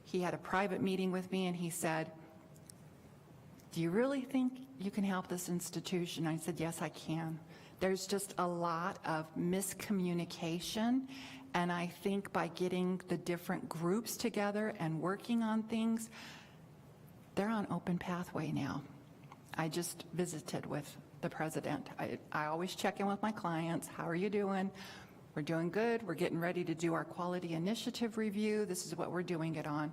He had a private meeting with me and he said, do you really think you can help this institution? I said, yes, I can. There's just a lot of miscommunication. And I think by getting the different groups together and working on things, they're on open pathway now. I just visited with the president. I always check in with my clients. How are you doing? We're doing good. We're getting ready to do our quality initiative review. This is what we're doing it on.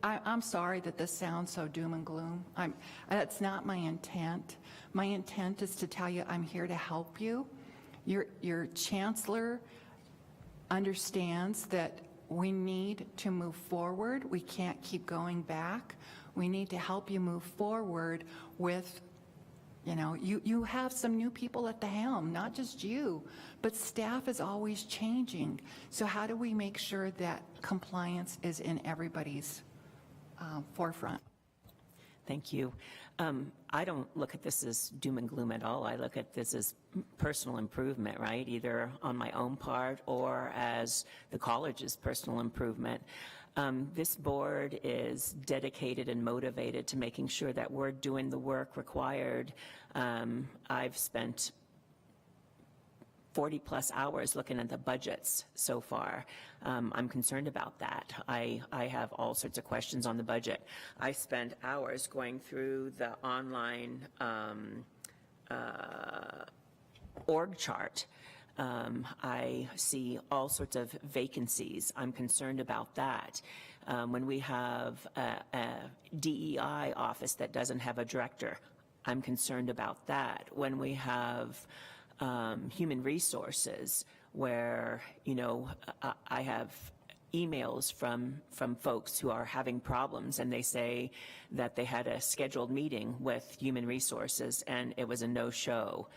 I'm sorry that this sounds so doom and gloom. That's not my intent. My intent is to tell you I'm here to help you. Your chancellor understands that we need to move forward. We can't keep going back. We need to help you move forward with, you know, you have some new people at the helm, not just you, but staff is always changing. So how do we make sure that compliance is in everybody's forefront? Thank you. I don't look at this as doom and gloom at all. I look at this as personal improvement, right? Either on my own part or as the college's personal improvement. This board is dedicated and motivated to making sure that we're doing the work required. I've spent 40+ hours looking at the budgets so far. I'm concerned about that. I have all sorts of questions on the budget. I spent hours going through the online org chart. I see all sorts of vacancies. I'm concerned about that. When we have a DEI office that doesn't have a director, I'm concerned about that. When we have human resources where, you know, I have emails from folks who are having problems and they say that they had a scheduled meeting with human resources and it was a no-show.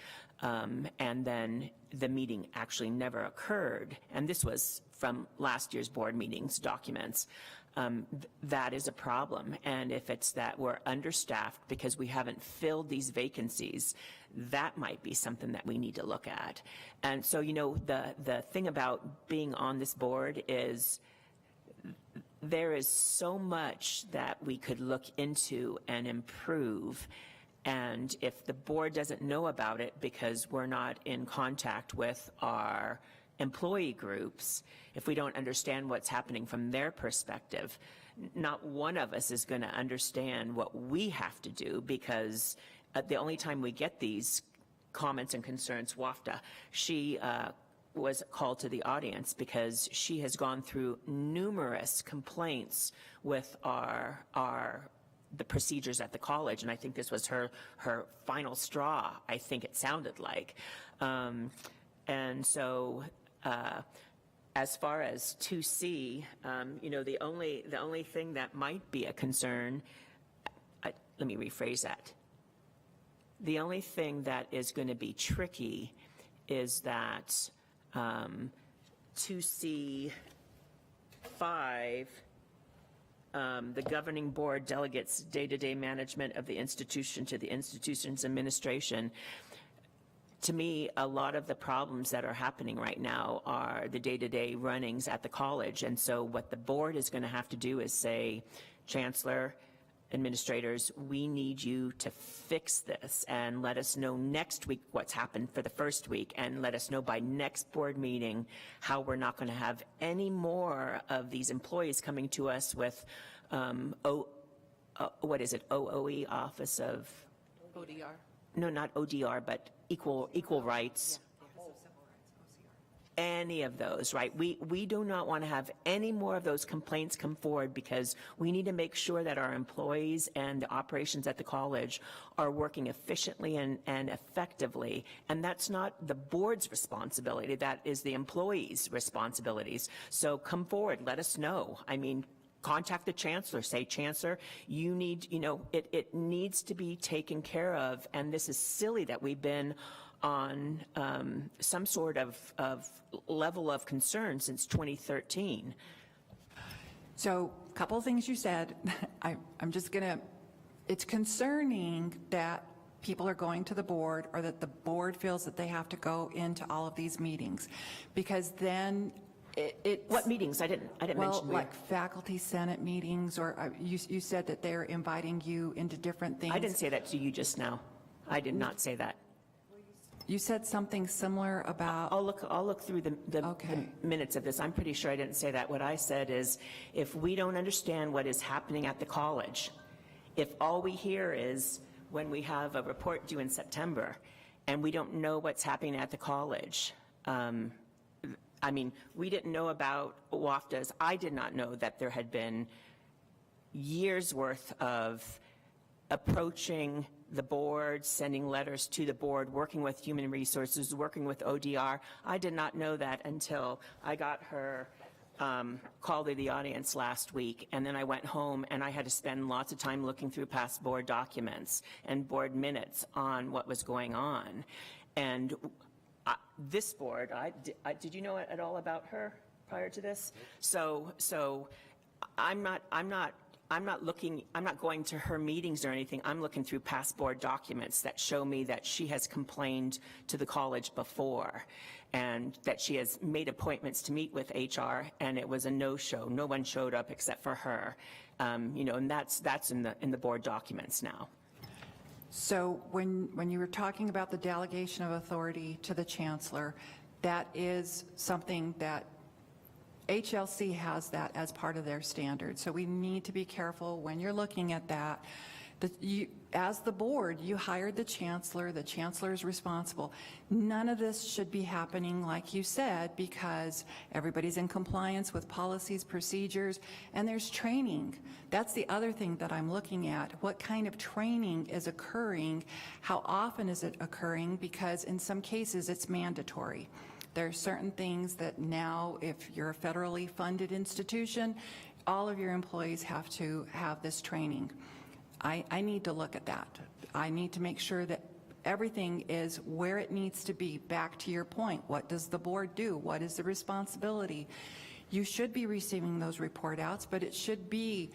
And then the meeting actually never occurred. And this was from last year's board meetings documents. That is a problem. And if it's that we're understaffed because we haven't filled these vacancies, that might be something that we need to look at. And so, you know, the thing about being on this board is there is so much that we could look into and improve. And if the board doesn't know about it because we're not in contact with our employee groups, if we don't understand what's happening from their perspective, not one of us is going to understand what we have to do, because the only time we get these comments and concerns, WAFTA, she was called to the audience because she has gone through numerous complaints with the procedures at the college, and I think this was her final straw, I think it sounded like. And so as far as 2C, you know, the only thing that might be a concern, let me rephrase that. The only thing that is going to be tricky is that 2C5, the governing board delegates day-to-day management of the institution to the institution's administration. To me, a lot of the problems that are happening right now are the day-to-day runnings at the college. And so what the board is going to have to do is say, Chancellor, administrators, we need you to fix this and let us know next week what's happened for the first week, and let us know by next board meeting how we're not going to have any more of these employees coming to us with, what is it, OOE, Office of? ODR. No, not ODR, but equal rights. Any of those, right? We do not want to have any more of those complaints come forward, because we need to make sure that our employees and the operations at the college are working efficiently and effectively. And that's not the board's responsibility. That is the employees' responsibilities. So come forward, let us know. I mean, contact the chancellor, say, Chancellor, you need, you know, it needs to be taken care of. And this is silly that we've been on some sort of level of concern since 2013. So a couple of things you said. I'm just going to, it's concerning that people are going to the board, or that the board feels that they have to go into all of these meetings, because then What meetings? I didn't well, mention. like faculty senate meetings, or you said that they're inviting you into different things. I didn't say that to you just now. I did not say that. You said something similar about. I'll look through the Okay. minutes of this. I'm pretty sure I didn't say that. What I said is, if we don't understand what is happening at the college, if all we hear is when we have a report due in September and we don't know what's happening at the college, I mean, we didn't know about WAFTAs. I did not know that there had been years worth of approaching the board, sending letters to the board, working with human resources, working with ODR. I did not know that until I got her call to the audience last week, and then I went home and I had to spend lots of time looking through past board documents and board minutes on what was going on. And this board, did you know at all about her prior to this? So I'm not going to her meetings or anything. I'm looking through past board documents that show me that she has complained to the college before, and that she has made appointments to meet with HR, and it was a no-show. No one showed up except for her. You know, and that's in the board documents now. So when you were talking about the delegation of authority to the chancellor, that is something that HLC has that as part of their standard. So we need to be careful when you're looking at that. As the board, you hired the chancellor is responsible. None of this should be happening, like you said, because everybody's in compliance with policies, procedures, and there's training. That's the other thing that I'm looking at. What kind of training is occurring? How often is it occurring? Because in some cases, it's mandatory. There are certain things that now, if you're a federally funded institution, all of your employees have to have this training. I need to look at that. I need to make sure that everything is where it needs to be. Back to your point, what does the board do? What is the responsibility? You should be receiving those report outs, but it should be,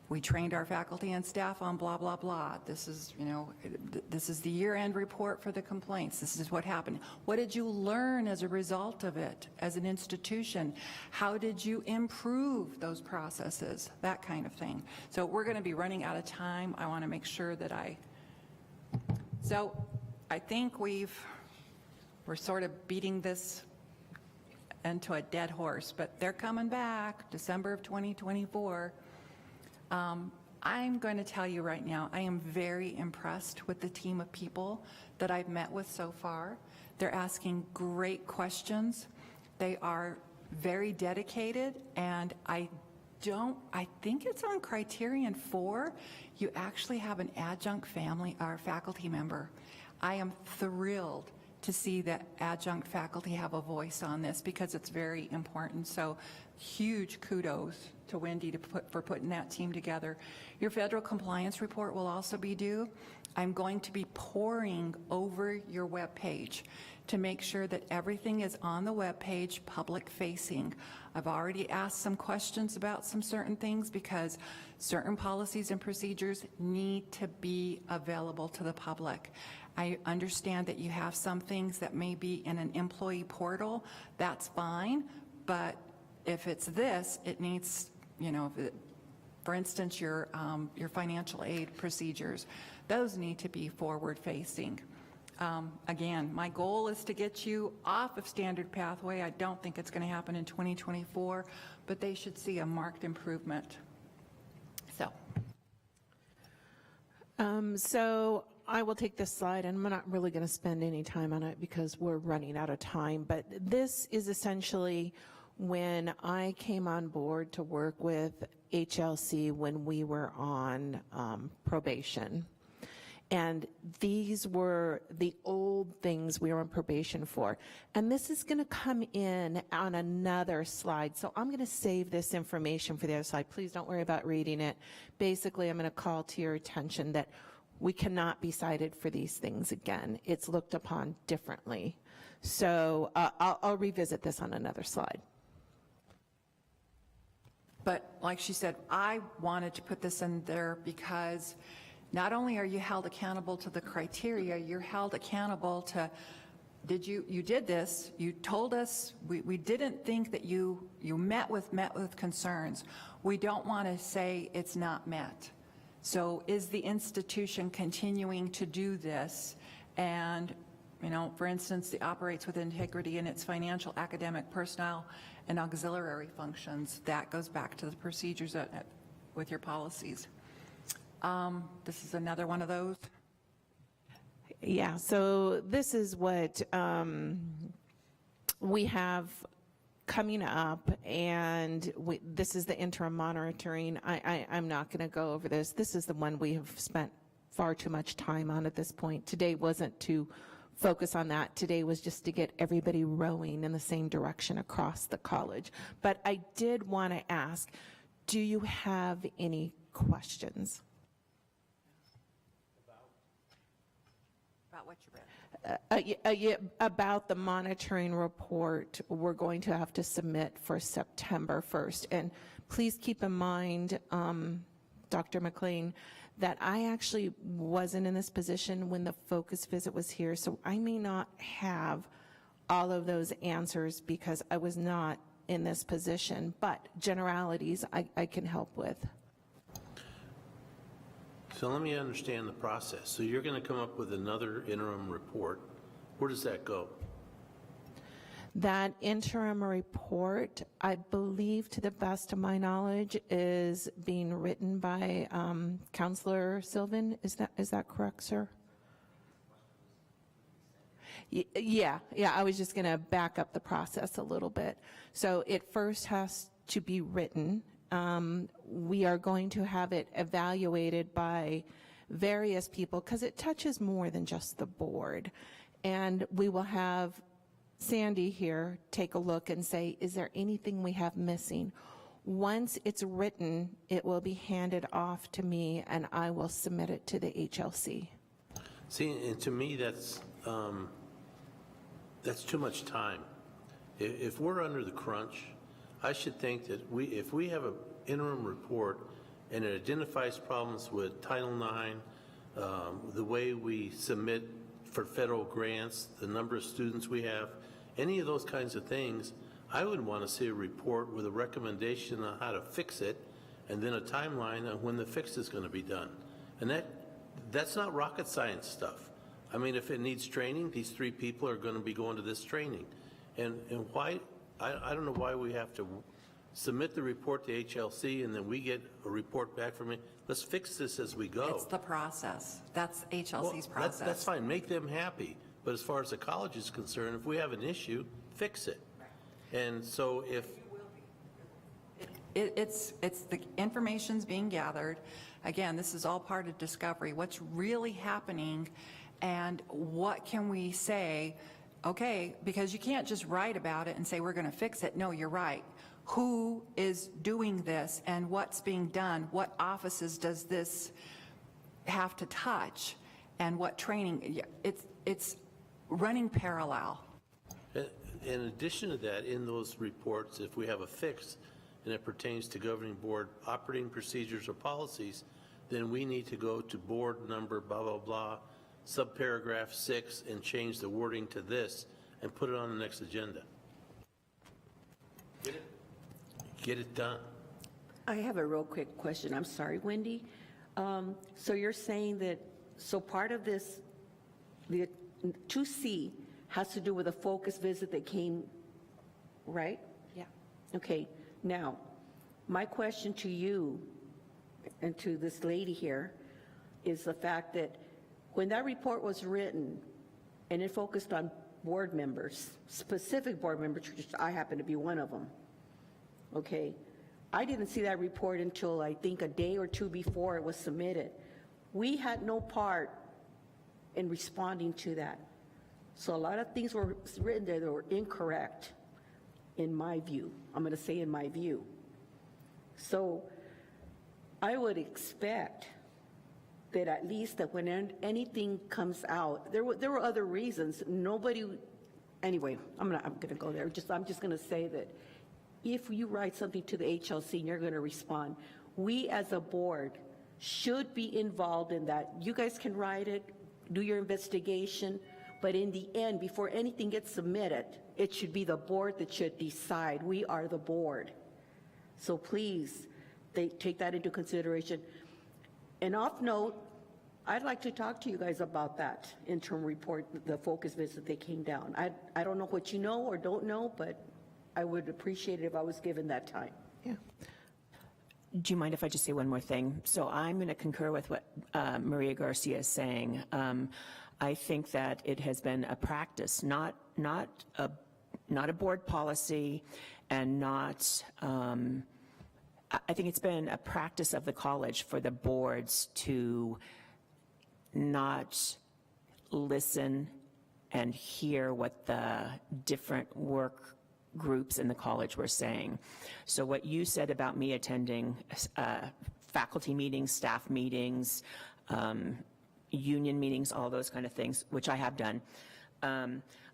we trained our faculty and staff on blah, blah, blah. This is, you know, this is the year-end report for the complaints. This is what happened. What did you learn as a result of it as an institution? How did you improve those processes? That kind of thing. So we're going to be running out of time. I want to make sure that I So I think we're sort of beating this into a dead horse, but they're coming back, December of 2024. I'm going to tell you right now, I am very impressed with the team of people that I've met with so far. They're asking great questions. They are very dedicated, and I think it's on criterion 4, you actually have an adjunct family or faculty member. I am thrilled to see that adjunct faculty have a voice on this because it's very important. So huge kudos to Wendy for putting that team together. Your federal compliance report will also be due. I'm going to be poring over your webpage to make sure that everything is on the webpage, public facing. I've already asked some questions about some certain things because certain policies and procedures need to be available to the public. I understand that you have some things that may be in an employee portal. That's fine, but if it's this, it needs, for instance, your financial aid procedures, those need to be forward-facing. Again, my goal is to get you off of standard pathway. I don't think it's going to happen in 2024, but they should see a marked improvement. So I will take this slide, and I'm not really going to spend any time on it because we're running out of time, but this is essentially when I came on board to work with HLC when we were on probation. And these were the old things we were on probation for. And this is going to come in on another slide. So I'm going to save this information for the other slide. Please don't worry about reading it. Basically, I'm going to call to your attention that we cannot be cited for these things again. It's looked upon differently. So I'll revisit this on another slide. But like she said, I wanted to put this in there because not only are you held accountable to the criteria, you're held accountable to, you did this, you told us, we didn't think that you met with concerns. We don't want to say it's not met. So is the institution continuing to do this? And, for instance, it operates with integrity in its financial, academic, personnel, and auxiliary functions. That goes back to the procedures with your policies. This is another one of those. Yeah, so this is what we have coming up, and this is the interim monitoring. I'm not going to go over this. This is the one we have spent far too much time on at this point. Today wasn't to focus on that. Today was just to get everybody rowing in the same direction across the college. But I did want to ask, do you have any questions? About what you read. About the monitoring report we're going to have to submit for September 1st. And please keep in mind, Dr. McLean, that I actually wasn't in this position when the focus visit was here, so I may not have all of those answers because I was not in this position, but generalities I can help with. So let me understand the process. So you're going to come up with another interim report. Where does that go? That interim report, I believe, to the best of my knowledge, is being written by Counselor Sylvan. Is that correct, sir? Yeah. I was just going to back up the process a little bit. So it first has to be written. We are going to have it evaluated by various people because it touches more than just the board. And we will have Sandy here take a look and say, is there anything we have missing? Once it's written, it will be handed off to me and I will submit it to the HLC. See, and to me, that's too much time. If we're under the crunch, I should think that if we have an interim report and it identifies problems with Title IX, the way we submit for federal grants, the number of students we have, any of those kinds of things, I would want to see a report with a recommendation on how to fix it and then a timeline on when the fix is going to be done. And that's not rocket science stuff. I mean, if it needs training, these 3 people are going to be going to this training. And why, I don't know why we have to submit the report to HLC and then we get a report back from it. Let's fix this as we go. It's the process. That's HLC's Well, process. That's fine, make them happy. But as far as the college is concerned, if we have an issue, fix it. And so if, It's the information's being gathered. Again, this is all part of discovery. What's really happening and what can we say, okay, because you can't just write about it and say, we're going to fix it. No, you're right. Who is doing this and what's being done? What offices does this have to touch? And what training? It's running parallel. in addition to that, in those reports, if we have a fix and it pertains to governing board operating procedures or policies, then we need to go to board number blah, blah, blah, subparagraph 6, and change the wording to this and put it on the next agenda. Get it done. I have a real quick question. I'm sorry, Wendy. So you're saying that, so part of this, the 2C has to do with a focus visit that came, right? Yeah. Okay, now, my question to you and to this lady here is the fact that when that report was written and it focused on board members, specific board members, which I happen to be one of them, okay, I didn't see that report until I think a day or two before it was submitted. We had no part in responding to that. So a lot of things were written there that were incorrect, in my view. I'm going to say in my view. So I would expect that at least that when anything comes out, there were other reasons. Nobody, anyway, I'm going to go there. I'm just going to say that if you write something to the HLC and you're going to respond, we as a board should be involved in that. You guys can write it, do your investigation, but in the end, before anything gets submitted, it should be the board that should decide. We are the board. So please, take that into consideration. And off note, I'd like to talk to you guys about that interim report, the focus visit that came down. I don't know what you know or don't know, but I would appreciate it if I was given that time. Yeah. Do you mind if I just say one more thing? So I'm going to concur with what Maria Garcia is saying. I think that it has been a practice, not a board policy, and not. I think it's been a practice of the college for the boards to not listen and hear what the different work groups in the college were saying. So what you said about me attending faculty meetings, staff meetings, union meetings, all those kind of things, which I have done.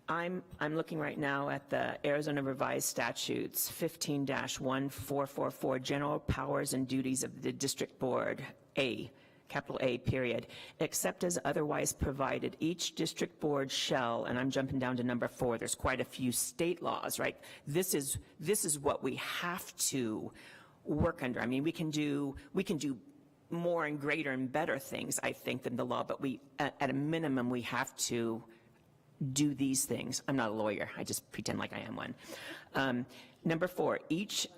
I'm looking right now at the Arizona Revised Statutes 15-1444, General Powers and Duties of the District Board, A, capital A, period, except as otherwise provided, each district board shall, and I'm jumping down to number 4, there's quite a few state laws, right? This is what we have to work under. I mean, we can do more and greater and better things, I think, than the law, but we, at a minimum, we have to do these things. I'm not a lawyer, I just pretend like I am one. Number 4, each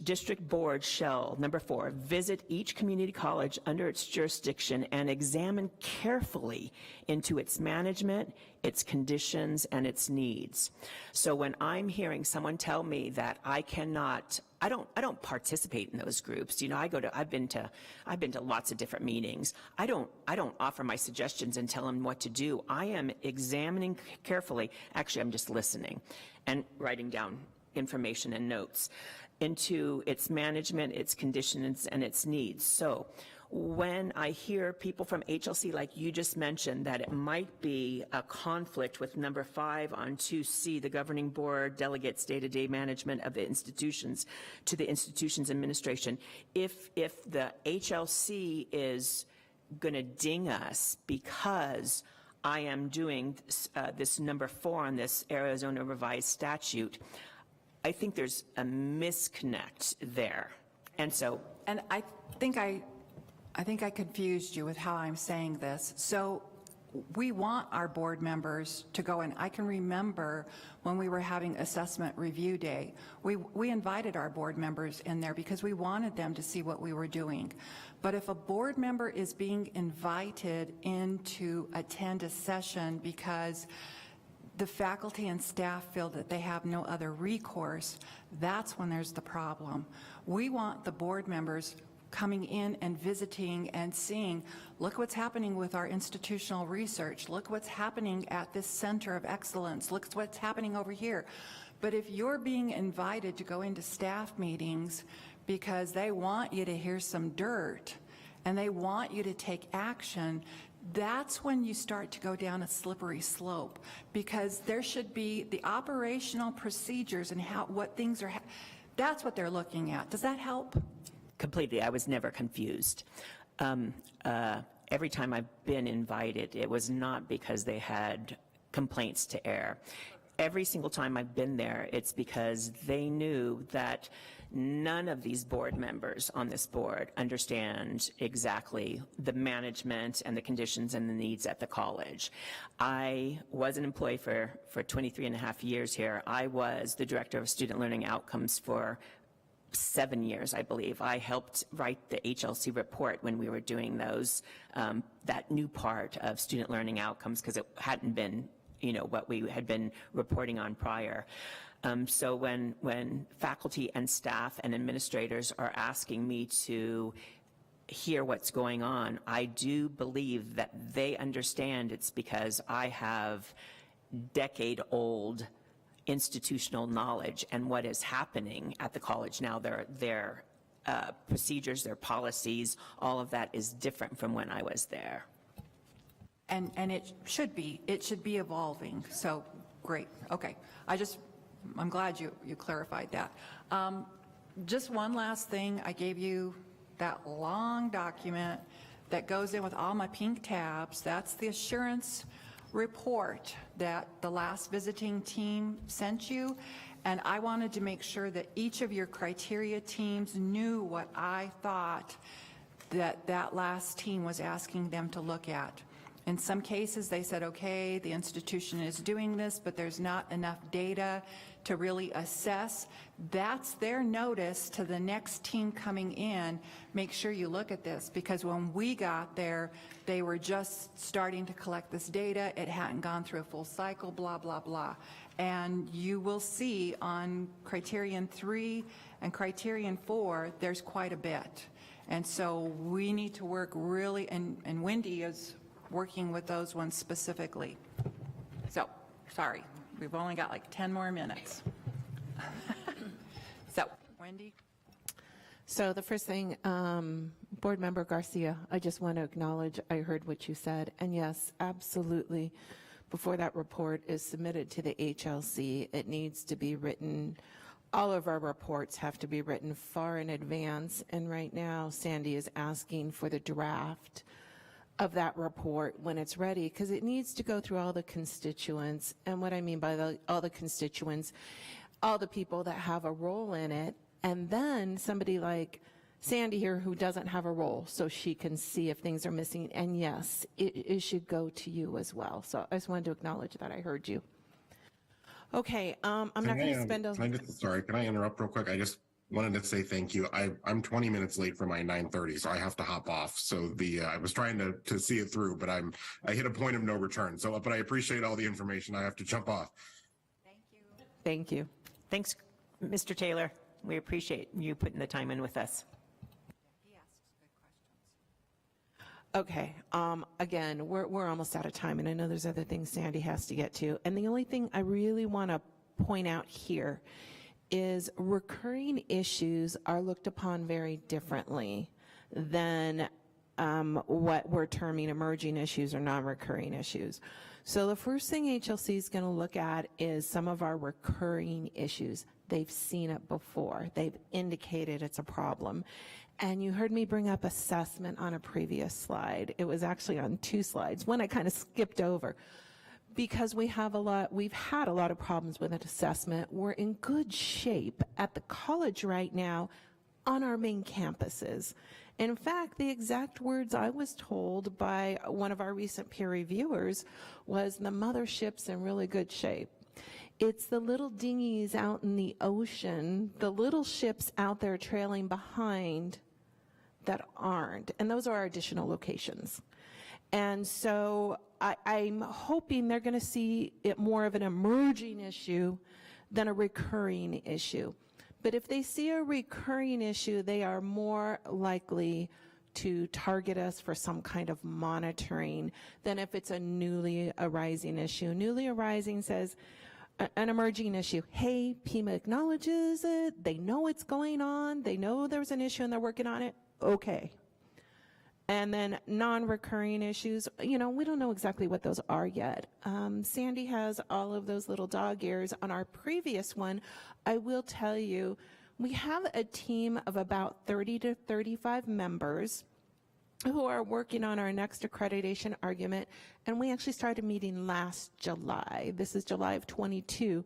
district board shall, number 4, visit each community college under its jurisdiction and examine carefully into its management, its conditions, and its needs. So when I'm hearing someone tell me that I cannot, I don't participate in those groups. You know, I've been to lots of different meetings. I don't offer my suggestions and tell them what to do. I am examining carefully. Actually, I'm just listening and writing down information and notes into its management, its conditions, and its needs. So when I hear people from HLC, like you just mentioned, that it might be a conflict with number 5 on 2C, the governing board delegates day-to-day management of the institutions to the institution's administration, if the HLC is going to ding us because I am doing this number 4 on this Arizona Revised Statute, I think there's a misconnect there. And so, And I think I confused you with how I'm saying this. So we want our board members to go in. I can remember when we were having assessment review day, we invited our board members in there because we wanted them to see what we were doing. But if a board member is being invited in to attend a session because the faculty and staff feel that they have no other recourse, that's when there's the problem. We want the board members coming in and visiting and seeing, look what's happening with our institutional research, look what's happening at this center of excellence, look what's happening over here. But if you're being invited to go into staff meetings because they want you to hear some dirt and they want you to take action, that's when you start to go down a slippery slope, because there should be the operational procedures and what things are, that's what they're looking at. Does that help? Completely. I was never confused. Every time I've been invited, it was not because they had complaints to air. Every single time I've been there, it's because they knew that none of these board members on this board understand exactly the management and the conditions and the needs at the college. I was an employee for 23 and a half years here. I was the director of student learning outcomes for 7 years, I believe. I helped write the HLC report when we were doing those, that new part of student learning outcomes, because it hadn't been, you know, what we had been reporting on prior. So when faculty and staff and administrators are asking me to hear what's going on, I do believe that they understand it's because I have decade-old institutional knowledge and what is happening at the college now. Their procedures, their policies, all of that is different from when I was there. And it should be evolving. So great. Okay. I'm glad you clarified that. Just one last thing. I gave you that long document that goes in with all my pink tabs. That's the assurance report that the last visiting team sent you. And I wanted to make sure that each of your criteria teams knew what I thought that last team was asking them to look at. In some cases, they said, okay, the institution is doing this, but there's not enough data to really assess. That's their notice to the next team coming in. Make sure you look at this, because when we got there, they were just starting to collect this data. It hadn't gone through a full cycle, blah, blah, blah. And you will see on criterion 3 and criterion 4, there's quite a bit. And so we need to work really, and Wendy is working with those ones specifically. So, sorry, we've only got like 10 more minutes. So, Wendy? So the first thing, Board Member Garcia, I just want to acknowledge, I heard what you said, and yes, absolutely, before that report is submitted to the HLC, it needs to be written. All of our reports have to be written far in advance, and right now Sandy is asking for the draft of that report when it's ready, because it needs to go through all the constituents. And what I mean by all the constituents, all the people that have a role in it, and then somebody like Sandy here who doesn't have a role, so she can see if things are missing. And yes, it should go to you as well. So I just wanted to acknowledge that I heard you. Okay, I'm not going to spend Sorry, can I interrupt real quick? I just wanted to say thank you. I'm 20 minutes late for my 9:30, so I have to hop off. So I was trying to see it through, but I hit a point of no return. So, but I appreciate all the information. I have to jump off. Thank you. Thank you. Thanks, Mr. Taylor. We appreciate you putting the time in with us. He asks good questions. Okay, again, we're almost out of time, and I know there's other things Sandy has to get to. And the only thing I really want to point out here is recurring issues are looked upon very differently than what we're terming emerging issues or non-recurring issues. So the first thing HLC is going to look at is some of our recurring issues. They've seen it before. They've indicated it's a problem. And you heard me bring up assessment on a previous slide. It was actually on 2 slides. One I kind of skipped over. Because we've had a lot of problems with an assessment. We're in good shape at the college right now on our main campuses. In fact, the exact words I was told by one of our recent peer reviewers was the mothership's in really good shape. It's the little dinghies out in the ocean, the little ships out there trailing behind that aren't. And those are our additional locations. And so I'm hoping they're going to see it more of an emerging issue than a recurring issue. But if they see a recurring issue, they are more likely to target us for some kind of monitoring than if it's a newly arising issue. Newly arising says, an emerging issue. Hey, Pima acknowledges it. They know it's going on. They know there's an issue and they're working on it. Okay. And then non-recurring issues, we don't know exactly what those are yet. Sandy has all of those little dog ears. On our previous one, I will tell you, we have a team of about 30 to 35 members who are working on our next accreditation argument, and we actually started meeting last July. This is July of 22.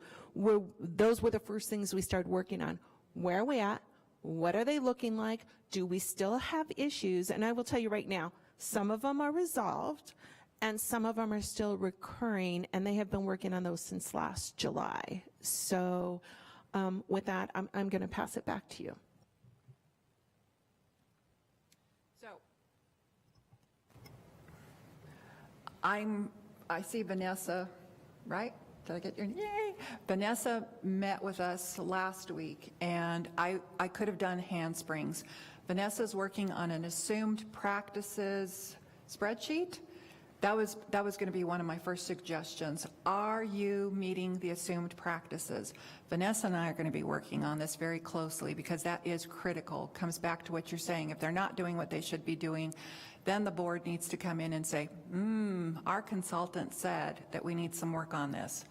Those were the first things we started working on. Where are we at? What are they looking like? Do we still have issues? And I will tell you right now, some of them are resolved and some of them are still recurring, and they have been working on those since last July. So with that, I'm going to pass it back to you. So I see Vanessa, right? Did I get your, yay? Vanessa met with us last week, and I could have done handsprings. Vanessa's working on an assumed practices spreadsheet. That was going to be one of my first suggestions. Are you meeting the assumed practices? Vanessa and I are going to be working on this very closely because that is critical. Comes back to what you're saying. If they're not doing what they should be doing, then the board needs to come in and say, our consultant said that we need some work on this.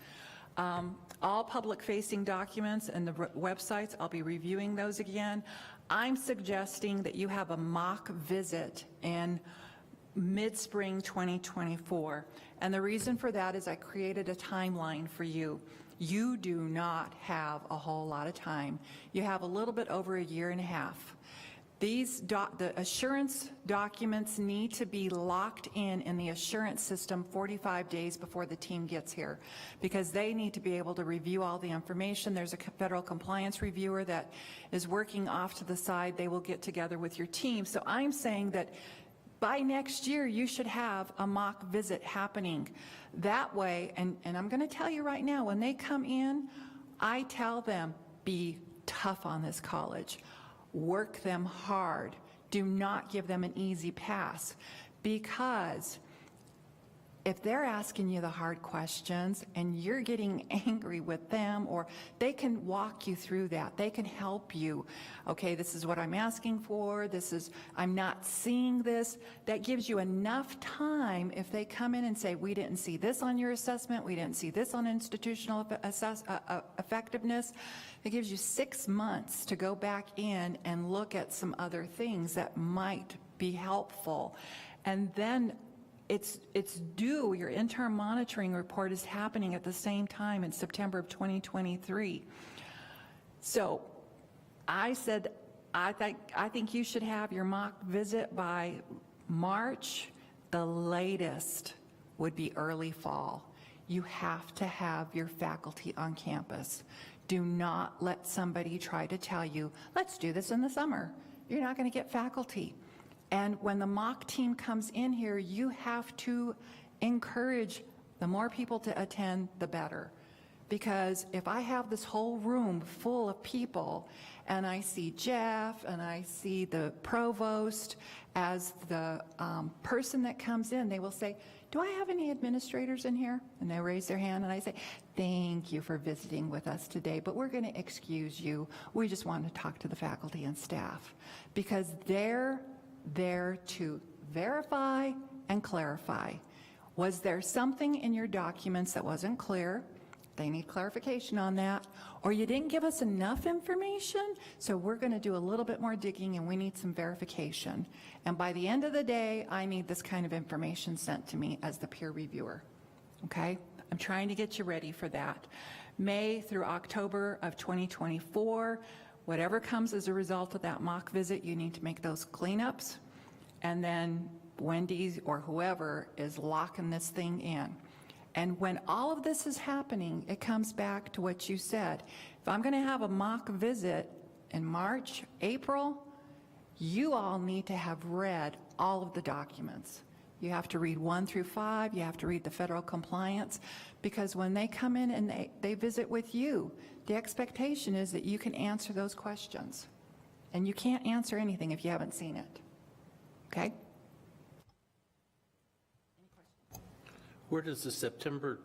All public-facing documents and the websites, I'll be reviewing those again. I'm suggesting that you have a mock visit in mid-spring 2024. And the reason for that is I created a timeline for you. You do not have a whole lot of time. You have a little bit over a year and a half. The assurance documents need to be locked in the assurance system 45 days before the team gets here, because they need to be able to review all the information. There's a federal compliance reviewer that is working off to the side. They will get together with your team. So I'm saying that by next year, you should have a mock visit happening. That way, and I'm going to tell you right now, when they come in, I tell them, be tough on this college. Work them hard. Do not give them an easy pass, because if they're asking you the hard questions and you're getting angry with them, or they can walk you through that, they can help you. Okay, this is what I'm asking for. I'm not seeing this. That gives you enough time if they come in and say, we didn't see this on your assessment, we didn't see this on institutional effectiveness. It gives you 6 months to go back in and look at some other things that might be helpful. And then it's due, your interim monitoring report is happening at the same time in September of 2023. So I said, I think you should have your mock visit by March. The latest would be early fall. You have to have your faculty on campus. Do not let somebody try to tell you, let's do this in the summer. You're not going to get faculty. And when the mock team comes in here, you have to encourage the more people to attend, the better. Because if I have this whole room full of people and I see Jeff and I see the provost as the person that comes in, they will say, do I have any administrators in here? And they raise their hand and I say, thank you for visiting with us today, but we're going to excuse you. We just want to talk to the faculty and staff, because they're there to verify and clarify. Was there something in your documents that wasn't clear? They need clarification on that. Or you didn't give us enough information, so we're going to do a little bit more digging and we need some verification. And by the end of the day, I need this kind of information sent to me as the peer reviewer. Okay? I'm trying to get you ready for that. May through October of 2024, Whatever comes as a result of that mock visit, you need to make those cleanups, and then Wendy's or whoever is locking this thing in. And when all of this is happening, it comes back to what you said. If I'm going to have a mock visit in March, April, you all need to have read all of the documents. You have to read 1 through 5, you have to read the federal compliance, because when they come in and they visit with you, the expectation is that you can answer those questions. And you can't answer anything if you haven't seen it. Okay? Where does the September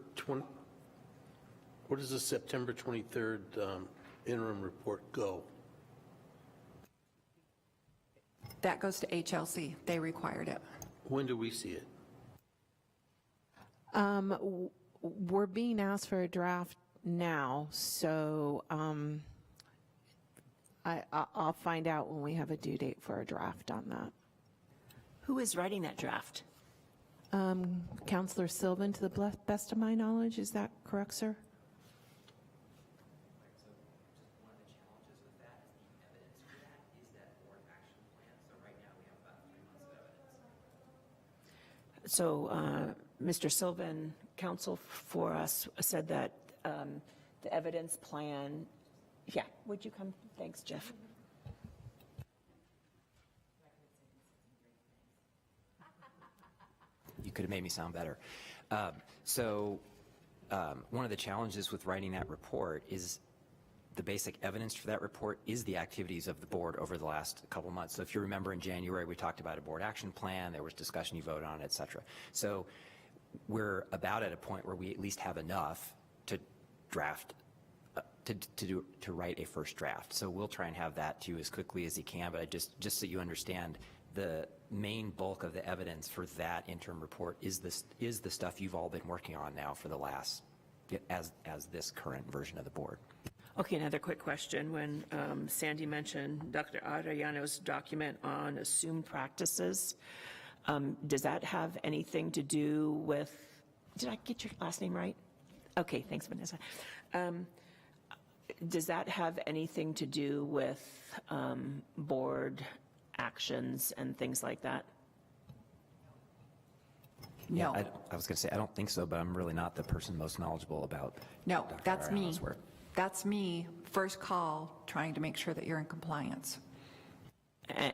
23rd interim report go? That goes to HLC. They required it. When do we see it? We're being asked for a draft now, so I'll find out when we have a due date for a draft on that. Who is writing that draft? Counselor Sylvan, to the best of my knowledge, is that correct, sir? So Mr. Sylvan, counsel for us, said that the evidence plan, yeah, would you come? Thanks, Jeff. You could have made me sound better. One of the challenges with writing that report is the basic evidence for that report is the activities of the board over the last couple of months. So if you remember in January, we talked about a board action plan, there was discussion, you voted on it, et cetera. So we're about at a point where we at least have enough to draft, to write a first draft. So we'll try and have that to you as quickly as you can, but just so you understand, the main bulk of the evidence for that interim report is the stuff you've all been working on now for the last, as this current version of the board. Okay, another quick question. When Sandy mentioned Dr. Arellano's document on assumed practices, does that have anything to do with, did I get your last name right? Okay, thanks, Vanessa. Does that have anything to do with board actions and things like that? No. I was going to say, I don't think so, but I'm really not the person most knowledgeable about No, Dr. that's me. Arellano's work. That's me, first call, trying to make sure that you're in compliance.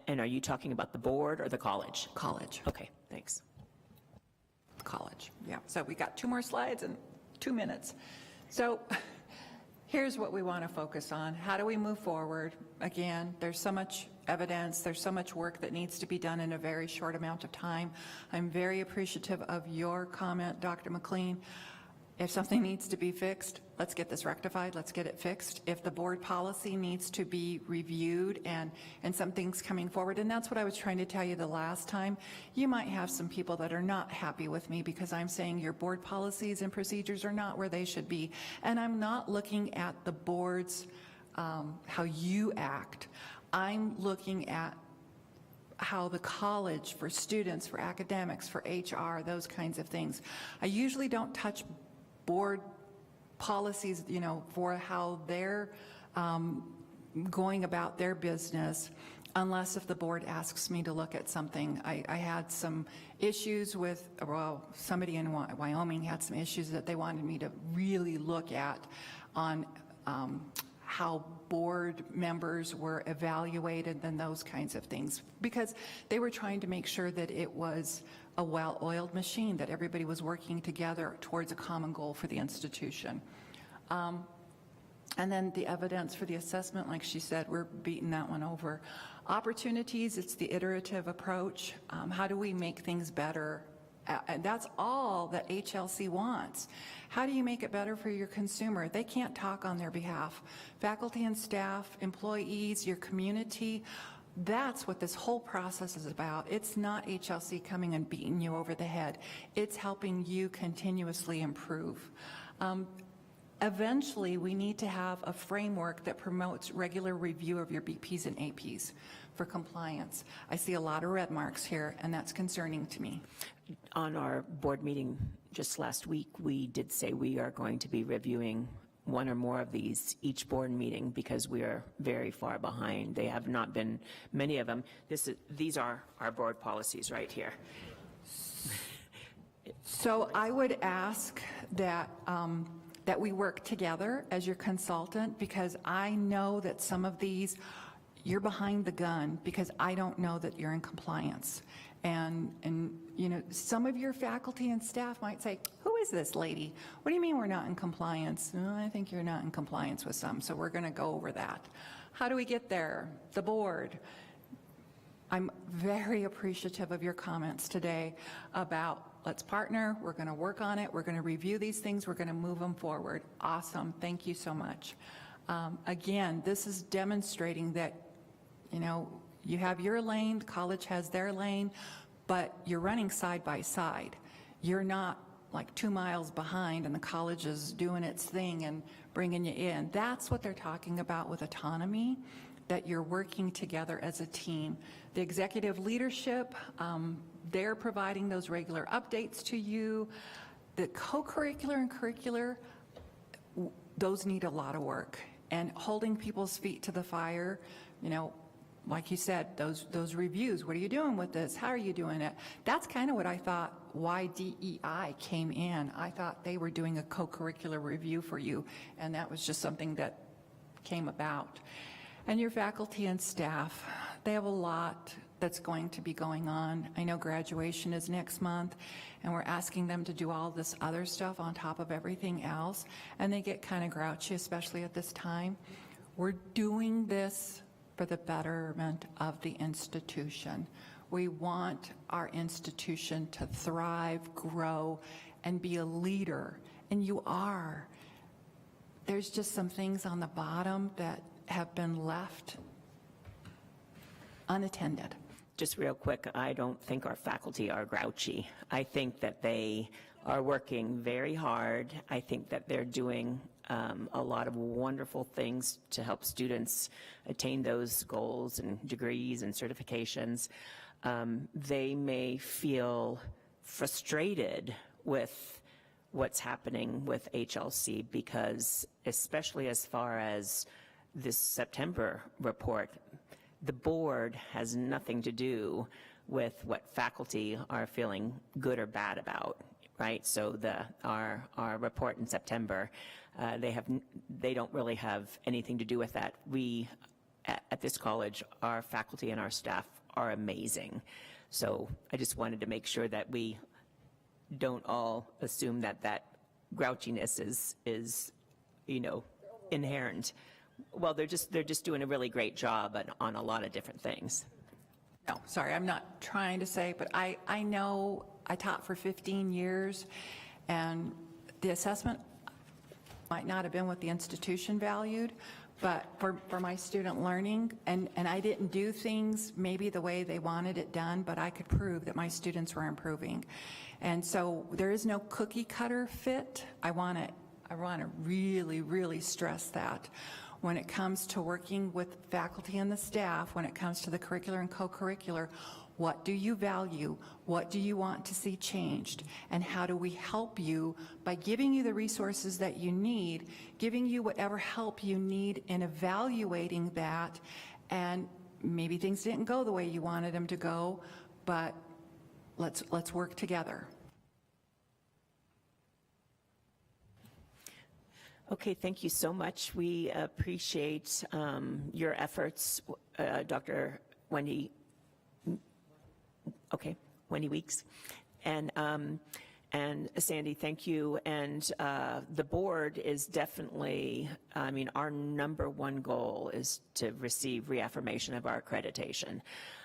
And are you talking about the board or the college? College. Okay, thanks. College, yeah. So we got 2 more slides and 2 minutes. So here's what we want to focus on. How do we move forward? Again, there's so much evidence, there's so much work that needs to be done in a very short amount of time. I'm very appreciative of your comment, Dr. McLean. If something needs to be fixed, let's get this rectified, let's get it fixed. If the board policy needs to be reviewed and something's coming forward, and that's what I was trying to tell you the last time, you might have some people that are not happy with me because I'm saying your board policies and procedures are not where they should be. And I'm not looking at the board's, how you act. I'm looking at how the college, for students, for academics, for HR, those kinds of things. I usually don't touch board policies, for how they're going about their business, unless if the board asks me to look at something. I had some issues with, well, somebody in Wyoming had some issues that they wanted me to really look at on how board members were evaluated and those kinds of things, because they were trying to make sure that it was a well-oiled machine, that everybody was working together towards a common goal for the institution. And then the evidence for the assessment, like she said, we're beating that one over. Opportunities, it's the iterative approach. How do we make things better? And that's all that HLC wants. How do you make it better for your consumer? They can't talk on their behalf. Faculty and staff, employees, your community, that's what this whole process is about. It's not HLC coming and beating you over the head. It's helping you continuously improve. Eventually, we need to have a framework that promotes regular review of your BPs and APs for compliance. I see a lot of red marks here, and that's concerning to me. On our board meeting just last week, we did say we are going to be reviewing one or more of these each board meeting because we are very far behind. They have not been, many of them, these are our board policies right here. So I would ask that, that we work together as your consultant, because I know that some of these, you're behind the gun because I don't know that you're in compliance. And you know, some of your faculty and staff might say, who is this lady? What do you mean we're not in compliance? "No, I think you're not in compliance with some, so we're going to go over that." How do we get there? The board. I'm very appreciative of your comments today about let's partner, we're going to work on it, we're going to review these things, we're going to move them forward. Awesome. Thank you so much. Again, this is demonstrating that, you know, you have your lane, the college has their lane, but you're running side by side. You're not like 2 miles behind and the college is doing its thing and bringing you in. That's what they're talking about with autonomy, that you're working together as a team. The executive leadership, they're providing those regular updates to you. The co-curricular and curricular, those need a lot of work. And holding people's feet to the fire, you know, like you said, those reviews, what are you doing with this? How are you doing it? That's kind of what I thought why DEI came in. I thought they were doing a co-curricular review for you, and that was just something that came about. And your faculty and staff, they have a lot that's going to be going on. I know graduation is next month, and we're asking them to do all this other stuff on top of everything else, and they get kind of grouchy, especially at this time. We're doing this for the betterment of the institution. We want our institution to thrive, grow, and be a leader, and you are. There's just some things on the bottom that have been left unattended. Just real quick, I don't think our faculty are grouchy. I think that they are working very hard. I think that they're doing a lot of wonderful things to help students attain those goals and degrees and certifications. They may feel frustrated with what's happening with HLC because, especially as far as this September report, the board has nothing to do with what faculty are feeling good or bad about, right? So our report in September, they don't really have anything to do with that. We, at this college, our faculty and our staff are amazing. So I just wanted to make sure that we don't all assume that grouchiness is, you know, inherent. Well, they're just doing a really great job on a lot of different things. No, sorry, I'm not trying to say, but I know I taught for 15 years, and the assessment might not have been what the institution valued, but for my student learning, and I didn't do things maybe the way they wanted it done, but I could prove that my students were improving. And so there is no cookie cutter fit. I want to really, really stress that. When it comes to working with faculty and the staff, when it comes to the curricular and co-curricular, what do you value? What do you want to see changed? And how do we help you by giving you the resources that you need, giving you whatever help you need in evaluating that, and maybe things didn't go the way you wanted them to go, but let's work together. Okay, thank you so much. We appreciate your efforts, Dr. Wendy Weeks, and Sandy, thank you. And the board is definitely, I mean, our #1 goal is to receive reaffirmation of our accreditation.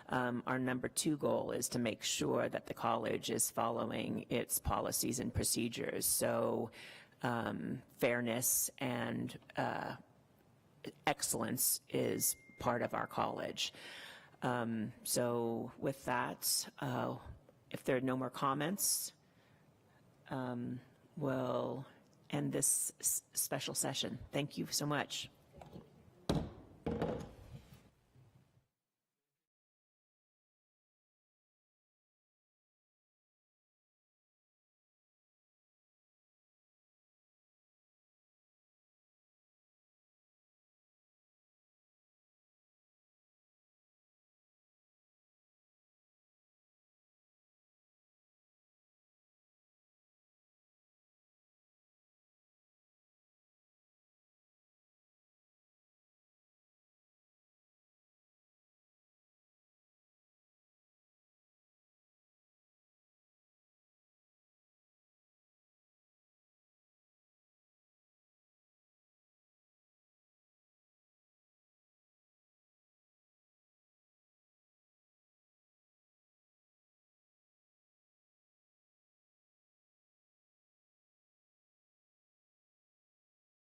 Our #2 goal is to make sure that the college is following its policies and procedures. So fairness and excellence is part of our college. So with that, if there are no more comments, we'll end this special session. Thank you so much.